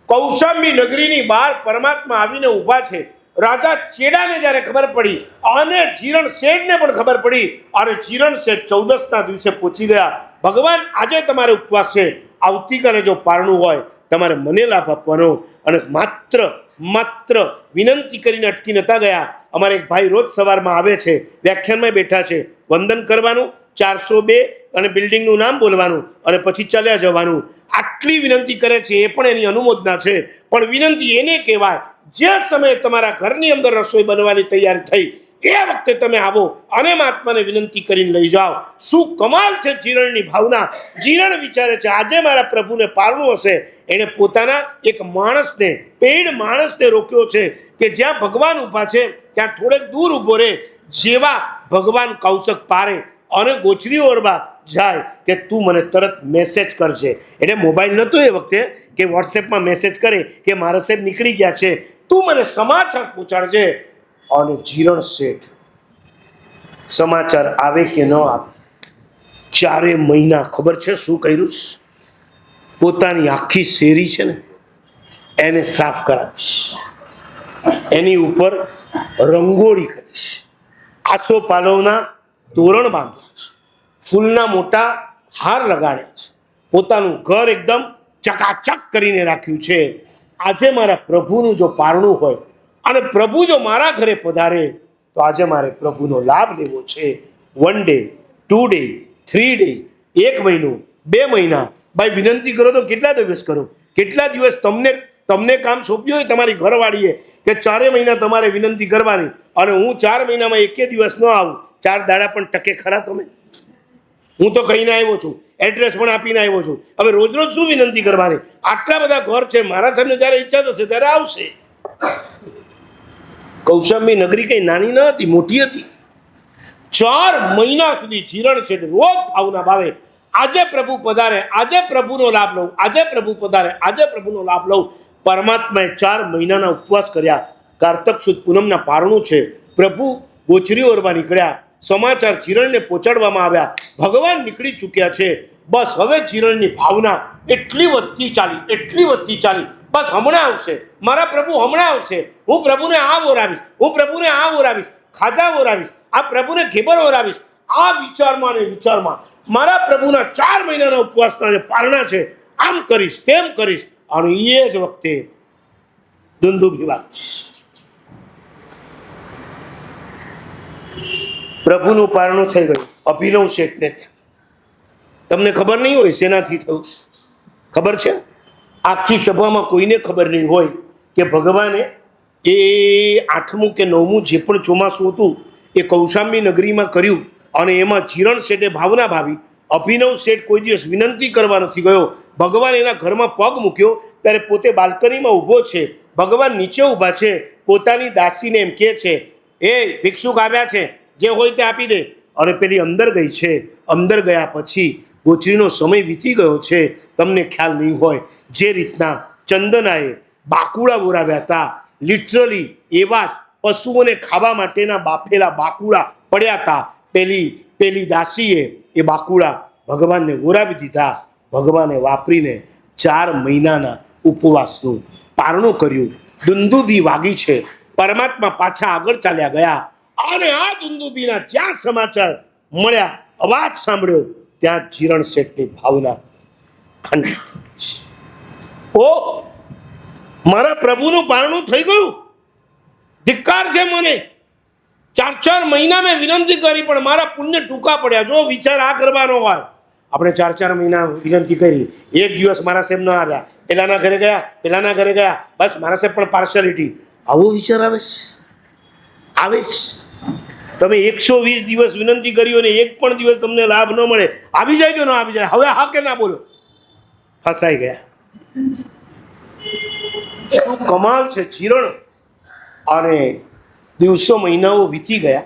કૌશાંબી નગરીની બહાર પરમાત્મા આવીને ઊભા છે. રાજા ચેડાને જ્યારે ખબર પડી અને જીરણ શેઠને પણ ખબર પડી અને જીરણ શેઠ 14ના દિવસે પહોંચી ગયા. ભગવાન આજે તમારે ઉપવાસ છે, આવતીકાલે જો પારણું હોય તમારે મને લાભ આપવાનો. અને માત્ર વિનંતી કરીને અટકી નતા ગયા. અમારે એક ભાઈ રોજ સવારમાં આવે છે, વ્યાખ્યાનમાં બેઠા છે, વંદન કરવાનું, 402 અને બિલ્ડિંગનું નામ બોલવાનું અને પછી ચાલ્યા જવાનું. આટલી વિનંતી કરે છે, એ પણ એની અનુમોદના છે. પણ વિનંતી એને કહેવાય જે સમયે તમારા ઘરની અંદર રસોઈ બનવાની તૈયારી થઈ એ વખતે તમે આવો અને મહાત્માને વિનંતી કરીને લઈ જાઓ. શું કમાલ છે જીરણની ભાવના! જીરણ વિચારે છે આજે મારા પ્રભુને પારણું હશે. એણે પોતાના એક માણસને, પેડ માણસને રોક્યો છે કે જ્યાં ભગવાન ઊભા છે ત્યાં થોડેક દૂર ઊભો રહે. જેવા ભગવાન કૌશક પારે અને ગોચરી ઓરબા જાય કે તું મને તરત મેસેજ કરજે. એટલે મોબાઈલ નહોતો એ વખતે કે વોટ્સએપમાં મેસેજ કરે કે મારા સાહેબ નીકળી ગયા છે, તું મને સમાચાર પહોંચાડજે. અને જીરણ શેઠ સમાચાર આવે કે ન આવે, 4 મહિના ખબર છે શું કર્યું? પોતાની આખી શેરી છે ને એને સાફ કરાવીશ, એની ઉપર રંગોળી કરીશ, આસોપાલવના તોરણ બાંધ્યા છે, ફૂલના મોટા હાર લગાડ્યા છે, પોતાનું ઘર એકદમ ચકાચક કરીને રાખ્યું છે. આજે મારા પ્રભુનું જો પારણું હોય અને પ્રભુ જો મારા ઘરે પધારે તો આજે મારે પ્રભુનો લાભ લેવો છે. 1 ડે, 2 ડે, 3 ડે, 1 મહિનો, 2 મહિના. ભાઈ વિનંતી કરો તો કેટલા દિવસ કરો? કેટલા દિવસ તમને કામ સોંપ્યું હોય તમારી ઘરવાળીએ કે 4 મહિના તમારે વિનંતી કરવાની અને હું 4 મહિનામાં 1 દિવસ ન આવું, 4 દાડા પણ ટકે ખરા તમે? હું તો કહીને આવ્યો છું, એડ્રેસ પણ આપીને આવ્યો છું. હવે રોજ શું વિનંતી કરવાની? આટલા બધા ઘર છે, મારા સાહેબને જ્યારે ઈચ્છા થશે ત્યારે આવશે. કૌશાંબી નગરી કઈ નાની ન હતી, મોટી હતી. 4 મહિના સુધી જીરણ શેઠ રોજ ભાવના ભાવે આજે પ્રભુ પધારે, આજે પ્રભુનો લાભ લઉં, આજે પ્રભુ પધારે, આજે પ્રભુનો લાભ લઉં. પરમાત્માએ 4 મહિનાના ઉપવાસ કર્યા. કારતક સુદ પૂનમના પારણું છે. પ્રભુ ગોચરી ઓરવા નીકળ્યા. સમાચાર જીરણને પહોંચાડવામાં આવ્યા. ભગવાન નીકળી ચૂક્યા છે. બસ હવે જીરણની ભાવના એટલી વધતી ચાલી. બસ હમણાં આવશે મારા પ્રભુ, હમણાં આવશે. હું પ્રભુને આ ઓરાવીશ, હું પ્રભુને આ ઓરાવીશ, ખાજા ઓરાવીશ, આ પ્રભુને ઘેબર ઓરાવીશ. આ વિચારમાં ને વિચારમાં મારા પ્રભુના 4 મહિનાના ઉપવાસના જે પારણા છે આમ કરીશ, તેમ કરીશ. અને એ જ વખતે દુંદુભી વાગીશ. પ્રભુનું પારણું થઈ ગયું અભિનવ શેઠને ત્યાં. તમને ખબર નહીં હોય શેનાથી થયું? ખબર છે? આખી સભામાં કોઈને ખબર નહીં હોય કે ભગવાને એ 8મું કે 9મું જે પણ ચોમાસું હતું એ કૌશાંબી નગરીમાં કર્યું. અને એમાં જીરણ શેઠે ભાવના ભાવી. અભિનવ શેઠ કોઈ દિવસ વિનંતી કરવા નથી ગયો. ભગવાન એના ઘરમાં પગ મૂક્યો ત્યારે પોતે બાલ્કનીમાં ઊભો છે, ભગવાન નીચે ઊભા છે. પોતાની દાસીને એમ કહે છે, એ ભિક્ષુક આવ્યા છે, જે હોય તે આપી દે. અને પેલી અંદર ગઈ છે. અંદર ગયા પછી ગોચરીનો સમય વીતી ગયો છે. તમને ખ્યાલ નહીં હોય જે રીતના ચંદનાએ બાકુડા બોરાવ્યા હતા, લિટરલી એવા જ પશુઓને ખાવા માટેના બાફેલા બાકુડા પડ્યા હતા. પેલી દાસીએ એ બાકુડા ભગવાનને ઓરાવી દીધા. ભગવાને વાપરીને 4 મહિનાના ઉપવાસનું પારણું કર્યું. દુંદુભી વાગી છે. પરમાત્મા પાછા આગળ ચાલ્યા ગયા. અને આ દુંદુભીના જ્યાં સમાચાર મળ્યા, અવાજ સાંભળ્યો, ત્યાં જીરણ શેઠની ભાવના ખંડિત થઈ. ઓ મારા પ્રભુનું પારણું થઈ ગયું, ધિક્કાર છે મને. 4 મહિના મેં વિનંતી કરી પણ મારા પુણ્ય ટૂંકા પડ્યા. જો વિચાર આ કરવાનો હોય, આપણે 4 મહિના વિનંતી કરી, 1 દિવસ મારા સાહેબ ન આવ્યા, પેલાના ઘરે ગયા, પેલાના ઘરે ગયા, બસ મારા સાહેબ પણ પાર્શિયાલિટી. આવો વિચાર આવે છે? તમે 120 દિવસ વિનંતી કરી અને 1 પણ દિવસ તમને લાભ ન મળે, આવી જાય કે ન આવી જાય? હવે હા કે ના બોલો? ફસાઈ ગયા. શું કમાલ છે જીરણ! અને દિવસો મહિનાઓ વીતી ગયા.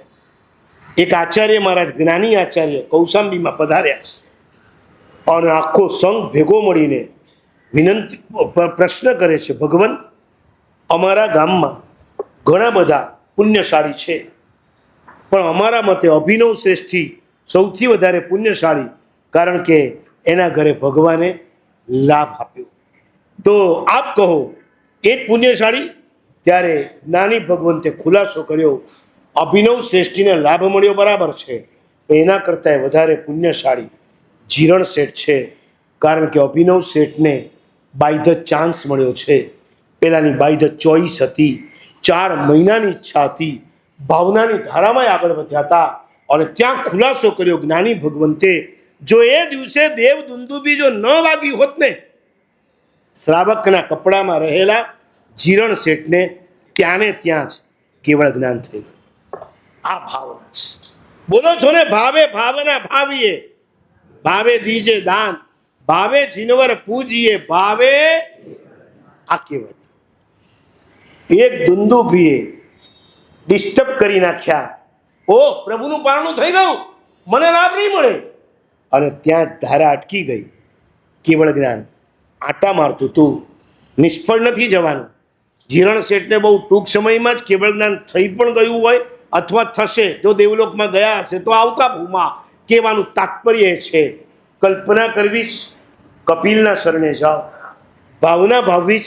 એક આચાર્ય મહારાજ, જ્ઞાની આચાર્ય કૌશાંબીમાં પધાર્યા છે અને આખો સંઘ ભેગો મળીને વિનંતી પ્રશ્ન કરે છે, ભગવાન અમારા ગામમાં ઘણા બધા પુણ્યશાળી છે, પણ અમારા મતે અભિનવ શ્રેષ્ઠી સૌથી વધારે પુણ્યશાળી, કારણ કે એના ઘરે ભગવાને લાભ આપ્યો. તો આપ કહો એ જ પુણ્યશાળી? ત્યારે જ્ઞાની ભગવંતે ખુલાસો કર્યો, અભિનવ શ્રેષ્ઠીને લાભ મળ્યો બરાબર છે, એના કરતાં વધારે પુણ્યશાળી જીરણ શેઠ છે, કારણ કે અભિનવ શેઠને બાય ધ ચાન્સ મળ્યો છે. પેલાની બાય ધ ચોઈસ હતી, 4 મહિનાની ઈચ્છા હતી, ભાવનાની ધારામાં આગળ વધ્યા હતા, અને ત્યાં ખુલાસો કર્યો જ્ઞાની ભગવંતે, જો એ દિવસે દેવ દુંદુભી જો ન વાગી હોત ને, શ્રાવકના કપડામાં રહેલા જીરણ શેઠને ત્યાં ને ત્યાં જ કેવળ જ્ઞાન થઈ ગયું. આ ભાવના છે. બોલો છો ને, ભાવે ભાવના ભાવીએ, ભાવે દીજે દાન, ભાવે જીનવર પૂજીએ, ભાવે આ કેવળ. એક દુંદુભીએ ડિસ્ટર્બ કરી નાખ્યા, ઓ પ્રભુનું પારણું થઈ ગયું, મને લાભ નહીં મળે, અને ત્યાં જ ધારા અટકી ગઈ. કેવળ જ્ઞાન આટા મારતું તું, નિષ્ફળ નથી જવાનું. જીરણ શેઠને બહુ ટૂંક સમયમાં જ કેવળ જ્ઞાન થઈ પણ ગયું હોય, અથવા થશે, જો દેવલોકમાં ગયા હશે તો આવતા ભૂમાં. કહેવાનું તાત્પર્ય છે, કલ્પના કરવી કપિલના શરણે જાઓ, ભાવના ભાવવી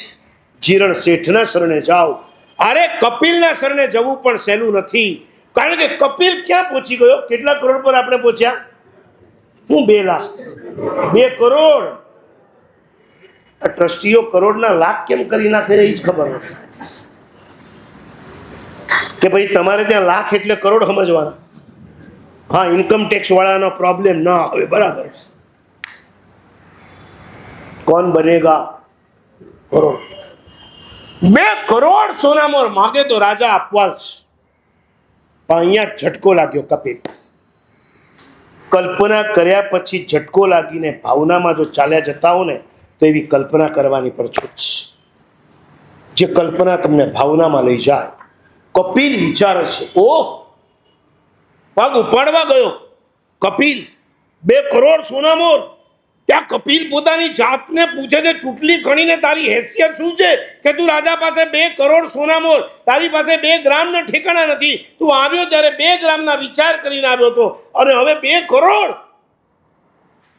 જીરણ શેઠના શરણે જાઓ. અરે કપિલના શરણે જવું પણ સહેલું નથી, કારણ કે કપિલ ક્યાં પહોંચી ગયો? કેટલા કરોડ પર આપણે પહોંચ્યા? હું 2 લાખ, 2 કરોડ. આ ટ્રસ્ટીઓ કરોડના લાખ કેમ કરી નાખે એ જ ખબર નથી, કે ભાઈ તમારે ત્યાં લાખ એટલે કરોડ સમજવાના. હા, ઇન્કમ ટેક્સ વાળાનો પ્રોબ્લેમ ના આવે, બરાબર છે. કોણ બનેગા કરોડ? 2 કરોડ સોનામોર માગે તો રાજા આપવા જ. પણ અહીંયા ઝટકો લાગ્યો કપિલ. કલ્પના કર્યા પછી ઝટકો લાગીને ભાવનામાં જો ચાલ્યા જતા હો ને, તો એવી કલ્પના કરવાની પર છૂટ છે, જે કલ્પના તમને ભાવનામાં લઈ જાય. કપિલ વિચારે છે, ઓહ, પગ ઉપાડવા ગયો કપિલ, 2 કરોડ સોનામોર. ત્યાં કપિલ પોતાની જાતને પૂછે છે, ચૂંટલી ખણીને તારી હેસિયત શું છે કે તું રાજા પાસે 2 કરોડ સોનામોર, તારી પાસે 2 ગ્રામના ઠેકાણા નથી. તું આવ્યો ત્યારે 2 ગ્રામના વિચાર કરીને આવ્યો હતો, અને હવે 2 કરોડ.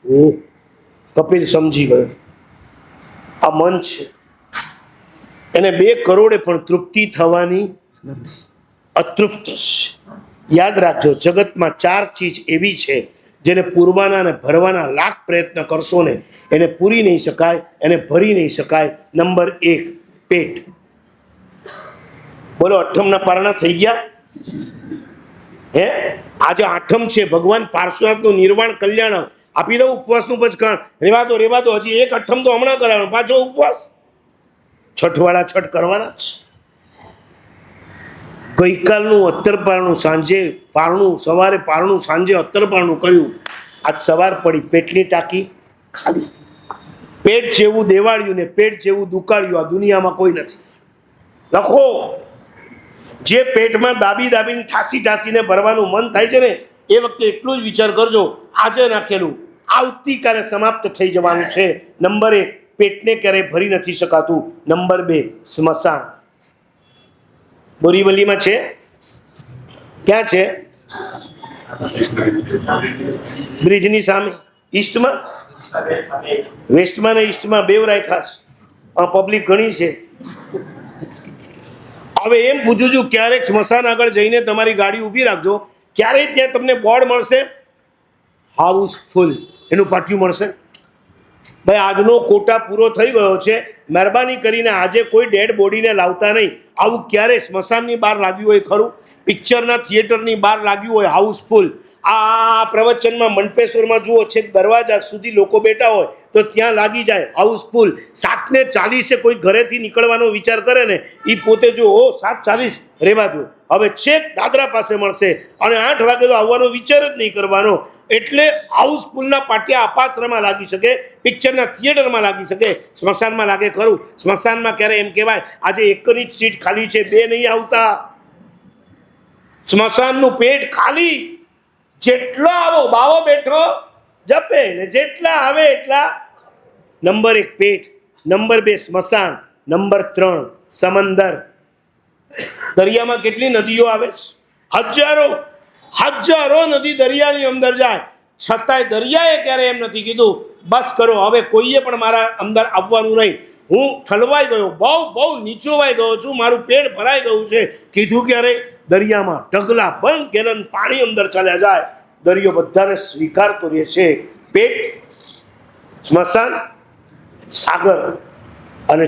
ઓ, કપિલ સમજી ગયો, આ મન છે, એને 2 કરોડે પણ તૃપ્તિ થવાની નથી, અતૃપ્ત છે. યાદ રાખજો, જગતમાં 4 ચીજ એવી છે જેને પૂરવાના અને ભરવાના લાખ પ્રયત્ન કરશો ને, એને પૂરી નહીં શકાય, એને ભરી નહીં શકાય. નંબર 1 પેટ. બોલો, 8મના પારણા થઈ ગયા? હે, આજે 8મ છે, ભગવાન પાર્શ્વનાથનું નિર્વાણ કલ્યાણ. આપી દઉં ઉપવાસનું પચકાણ. રેવા દો, હજી 1 8મ તો હમણાં કરાવવાનું, પાછો ઉપવાસ. છઠવાળા છઠ કરવાના જ. ગઈકાલનું અત્તર પારણું સાંજે પારણું, સવારે પારણું, સાંજે અત્તર પારણું કર્યું. આજ સવાર પડી, પેટની ટાંકી ખાલી. પેટ જેવું દેવાળ્યું ને પેટ જેવું દુકાળ્યું આ દુનિયામાં કોઈ નથી. લખો, જે પેટમાં દાબી દાબીને ઠાસી ઠાસીને ભરવાનું મન થાય છે ને, એ વખતે એટલું જ વિચાર કરજો, આજે નાખેલું આવતીકાલે સમાપ્ત થઈ જવાનું છે. નંબર 1, પેટને ક્યારેય ભરી નથી શકાતું. નંબર 2, સ્મશાન. બોરીવલીમાં છે? ક્યાં છે? બ્રિજની સામે, ઈસ્ટમાં, વેસ્ટમાં ને ઈસ્ટમાં 2 રાખ્યા છે. પબ્લિક ઘણી છે. હવે એમ પૂછું છું, ક્યારેક સ્મશાન આગળ જઈને તમારી ગાડી ઊભી રાખજો, ક્યારેય ત્યાં તમને બોર્ડ મળશે હાઉસફુલ, એનું પાટિયું મળશે. ભાઈ, આજનો કોટા પૂરો થઈ ગયો છે, મહેરબાની કરીને આજે કોઈ ડેડ બોડીને લાવતા નહીં. આવું ક્યારે સ્મશાનની બહાર લાગ્યું હોય ખરું? પિક્ચરના થિયેટરની બહાર લાગ્યું હોય હાઉસફુલ? આ પ્રવચનમાં મંડપેશ્વરમાં જુઓ, છેક દરવાજા સુધી લોકો બેઠા હોય તો ત્યાં લાગી જાય હાઉસફુલ. 7:40 કોઈ ઘરેથી નીકળવાનો વિચાર કરે ને, એ પોતે જો 7:40 રહેવા દો, હવે છેક દાદરા પાસે મળશે, અને 8 વાગે તો આવવાનો વિચાર જ નહીં કરવાનો. એટલે હાઉસફુલના પાટિયા અપાસરામાં લાગી શકે, પિક્ચરના થિયેટરમાં લાગી શકે, સ્મશાનમાં લાગે ખરું? સ્મશાનમાં ક્યારે એમ કહેવાય આજે 1ની જ સીટ ખાલી છે, 2 નહીં આવતા? સ્મશાનનું પેટ ખાલી. જેટલો આવો બાવો બેઠો જપે ને જેટલા આવે એટલા. નંબર 1 પેટ, નંબર 2 સ્મશાન, નંબર 3 સમંદર. દરિયામાં કેટલી નદીઓ આવે છે? હજારો. હજારો નદી દરિયાની અંદર જાય, છતાંય દરિયાએ ક્યારે એમ નથી કીધું બસ કરો, હવે કોઈએ પણ મારા અંદર આવવાનું નહીં, હું ઠલવાઈ ગયો, બહુ નીચોવાઈ ગયો છું, મારું પેટ ભરાઈ ગયું છે. કીધું ક્યારે? દરિયામાં ઢગલા બંધ ગેલન પાણી અંદર ચાલ્યા જાય. દરિયો બધાને સ્વીકારતો રહે છે. પેટ, સ્મશાન, સાગર, અને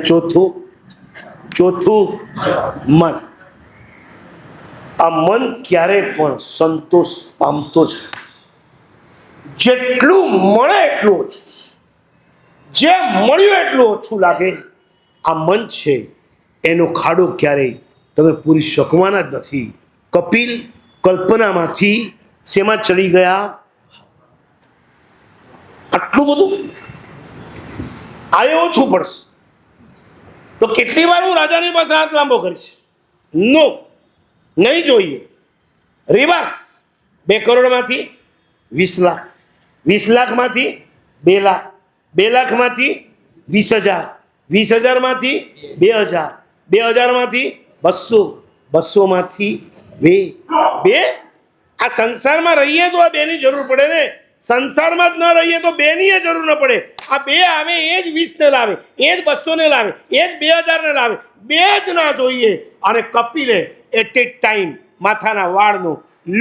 ચોથું મન. આ મન ક્યારે પણ સંતોષ પામતો છે. જેટલું મળે એટલું ઓછું, જે મળ્યું એટલું ઓછું લાગે. આ મન છે એનો ખાડો ક્યારેય તમે પૂરી શકવાના જ નથી. કપિલ કલ્પનામાંથી શેમાં ચડી ગયા? આટલું બધું આ ઓછું પડશે તો કેટલી વાર હું રાજાની પાસે હાથ લાંબો કરીશ? નો, નહીં જોઈએ. રિવર્સ. 2 કરોડમાંથી 20 લાખ, 20 લાખમાંથી 2 લાખ, 2 લાખમાંથી 20,000, 20,000માંથી 2,000, 2,000માંથી 200, 200માંથી 2. આ સંસારમાં રહીએ તો આ 2ની જરૂર પડે ને. સંસારમાં જ ન રહીએ તો 2ની જરૂર ન પડે. આ 2 આવે એ જ 20 ને લાવે, એ જ 200 ને લાવે, એ જ 2,000 ને લાવે. 2 જ ના જોઈએ. અને કપિલે એટ એ ટાઈમ માથાના વાળનો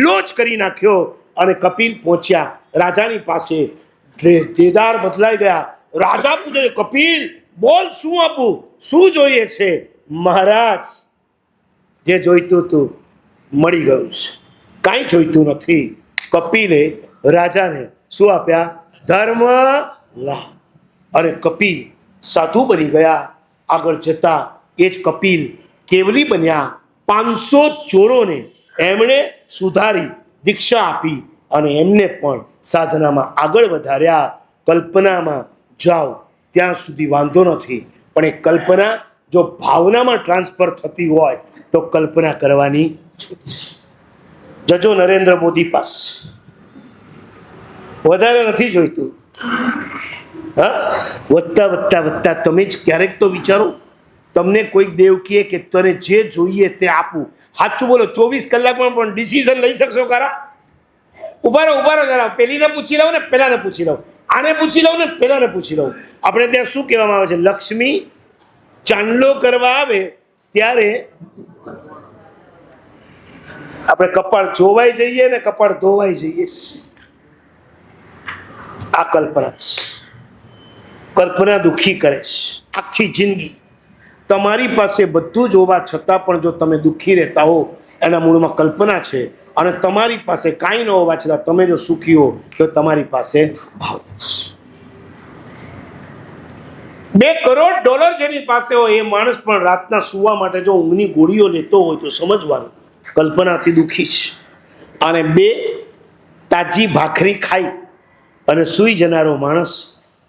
લોચ કરી નાખ્યો અને કપિલ પહોંચ્યા રાજાની પાસે. દેદાર બદલાઈ ગયા. રાજા પૂછે, કપિલ બોલ, શું આપું, શું જોઈએ છે? મહારાજ, જે જોઈતું હતું મળી ગયું છે, કાંઈ જોઈતું નથી. કપિલે રાજાને શું આપ્યા? ધર્મ લાભ. અને કપિલ સાધુ બની ગયા. આગળ જતા એ જ કપિલ કેવલી બન્યા. 500 ચોરોને એમણે સુધારી, દીક્ષા આપી અને એમને પણ સાધનામાં આગળ વધાર્યા. કલ્પનામાં જાઓ ત્યાં સુધી વાંધો નથી, પણ એ કલ્પના જો ભાવનામાં ટ્રાન્સફર થતી હોય તો કલ્પના કરવાની છૂટ. જજો નરેન્દ્ર મોદી પાસે, વધારે નથી જોઈતું. હા, વધતા તમે જ ક્યારેક તો વિચારો, તમને કોઈક દેવ કહે કે તને જે જોઈએ તે આપું, સાચું બોલો, 24 કલાકમાં પણ ડિસિઝન લઈ શકશો ખરા? ઉભા રહો જરા, પેલીને પૂછી લઉં ને પેલાને પૂછી લઉં, આને પૂછી લઉં ને પેલાને પૂછી લઉં. આપણે ત્યાં શું કહેવામાં આવે છે? લક્ષ્મી ચાંદલો કરવા આવે ત્યારે આપણે કપાળ જોવાઈ જઈએ ને કપાળ ધોવાઈ જઈએ. આ કલ્પના દુઃખી કરે છે આખી જિંદગી. તમારી પાસે બધું જ હોવા છતાં પણ જો તમે દુઃખી રહેતા હો, એના મૂળમાં કલ્પના છે. અને તમારી પાસે કાંઈ ન હોવા છતાં તમે જો સુખી હો તો તમારી પાસે ભાવના છે. $2 કરોડ જેની પાસે હોય એ માણસ પણ રાતના સુવા માટે જો ઊંઘની ગોળીઓ લેતો હોય તો સમજવાનું કલ્પનાથી દુઃખી છે. અને 2 તાજી ભાખરી ખાઈ અને સૂઈ જનારો માણસ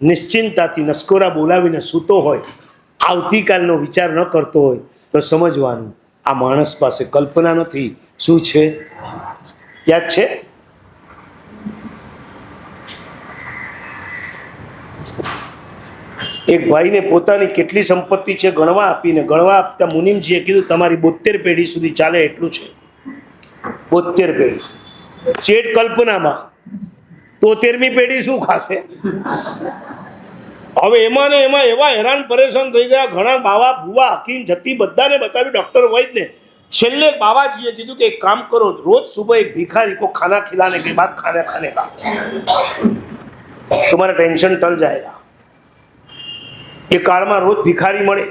નિશ્ચિંતાથી નસકોરા બોલાવીને સૂતો હોય, આવતીકાલનો વિચાર ન કરતો હોય તો સમજવાનું આ માણસ પાસે કલ્પના નથી. શું છે? યાદ છે? એક ભાઈને પોતાની કેટલી સંપત્તિ છે ગણવા આપતા મુનિમજીએ કીધું તમારી 72 પેઢી સુધી ચાલે એટલું છે. 72 પેઢી. શેઠ કલ્પનામાં 73મી પેઢી શું ખાશે? હવે એમાં ને એમાં એવા હેરાન પરેશાન થઈ ગયા. ઘણા બાવા ભુવા હકીમ જતી બધાને બતાવી, ડૉક્ટર વૈદને. છેલ્લે બાબાજીએ કીધું કે એક કામ કરો, રોજ સુબહ એક ભિખારી को खाना खिलाने के बाद खाना खाने का, तुम्हारा टेंशन टल जाएगा. એ કાળમાં રોજ ભિખારી મળે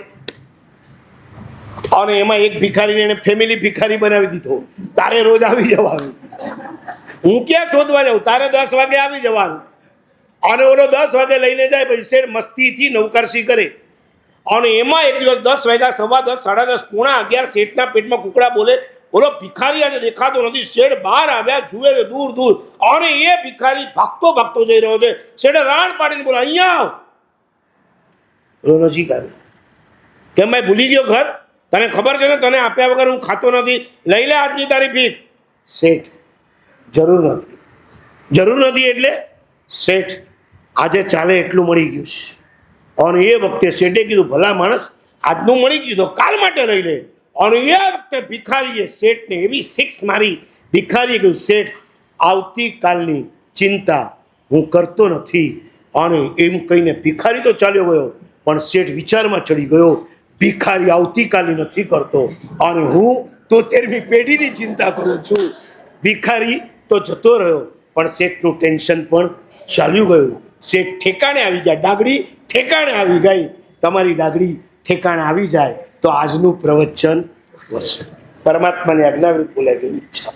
અને એમાં એક ભિખારીને એને ફેમિલી ભિખારી બનાવી દીધો. તારે રોજ આવી જવાનું, હું ક્યાં શોધવા જાઉં, તારે 10 વાગે આવી જવાનું. અને ઓલો 10 વાગે લઈને જાય, પછી શેઠ મસ્તીથી નવકારસી કરે. અને એમાં એક દિવસ 10 વાગ્યા, 10:15, 10:30, 11:30 શેઠના પેટમાં કુકડા બોલે, બોલો ભિખારી આજે દેખાતો નથી. શેઠ બહાર આવ્યા, જુએ છે દૂર અને એ ભિખારી ભાગતો જઈ રહ્યો છે. શેઠે રાડ પાડીને બોલે, અહીંયા આવ. નજીક આવ્યો. કેમ ભાઈ, ભૂલી ગયો ઘર? તને ખબર છે ને તને આપ્યા વગર હું ખાતો નથી, લઈ લે આજની તારી ભીખ. શેઠ જરૂર નથી. એટલે શેઠ આજે ચાલે એટલું મળી ગયું છે. અને એ વખતે શેઠે કીધું, ભલા માણસ, આજનું મળી ગયું તો કાલ માટે લઈ લે. અને એ વખતે ભિખારીએ શેઠને એવી સિક્સ મારી ભિખારીએ કહ્યું, શેઠ, આવતીકાલની ચિંતા હું કરતો નથી. અને એમ કહીને ભિખારી તો ચાલ્યો ગયો, પણ શેઠ વિચારમાં ચડી ગયો, ભિખારી આવતીકાલની નથી કરતો અને હું 73મી પેઢીની ચિંતા કરું છું. ભિખારી તો જતો રહ્યો, પણ શેઠનું ટેન્શન પણ ચાલ્યું ગયું. શેઠ ઠેકાણે આવી ગયા, ડાગડી ઠેકાણે આવી ગઈ. તમારી ડાગડી ઠેકાણે આવી જાય તો આજનું પ્રવચન વસ્તુ પરમાત્માની આજ્ઞાવૃત બોલાઈ ગયું. ઈચ્છા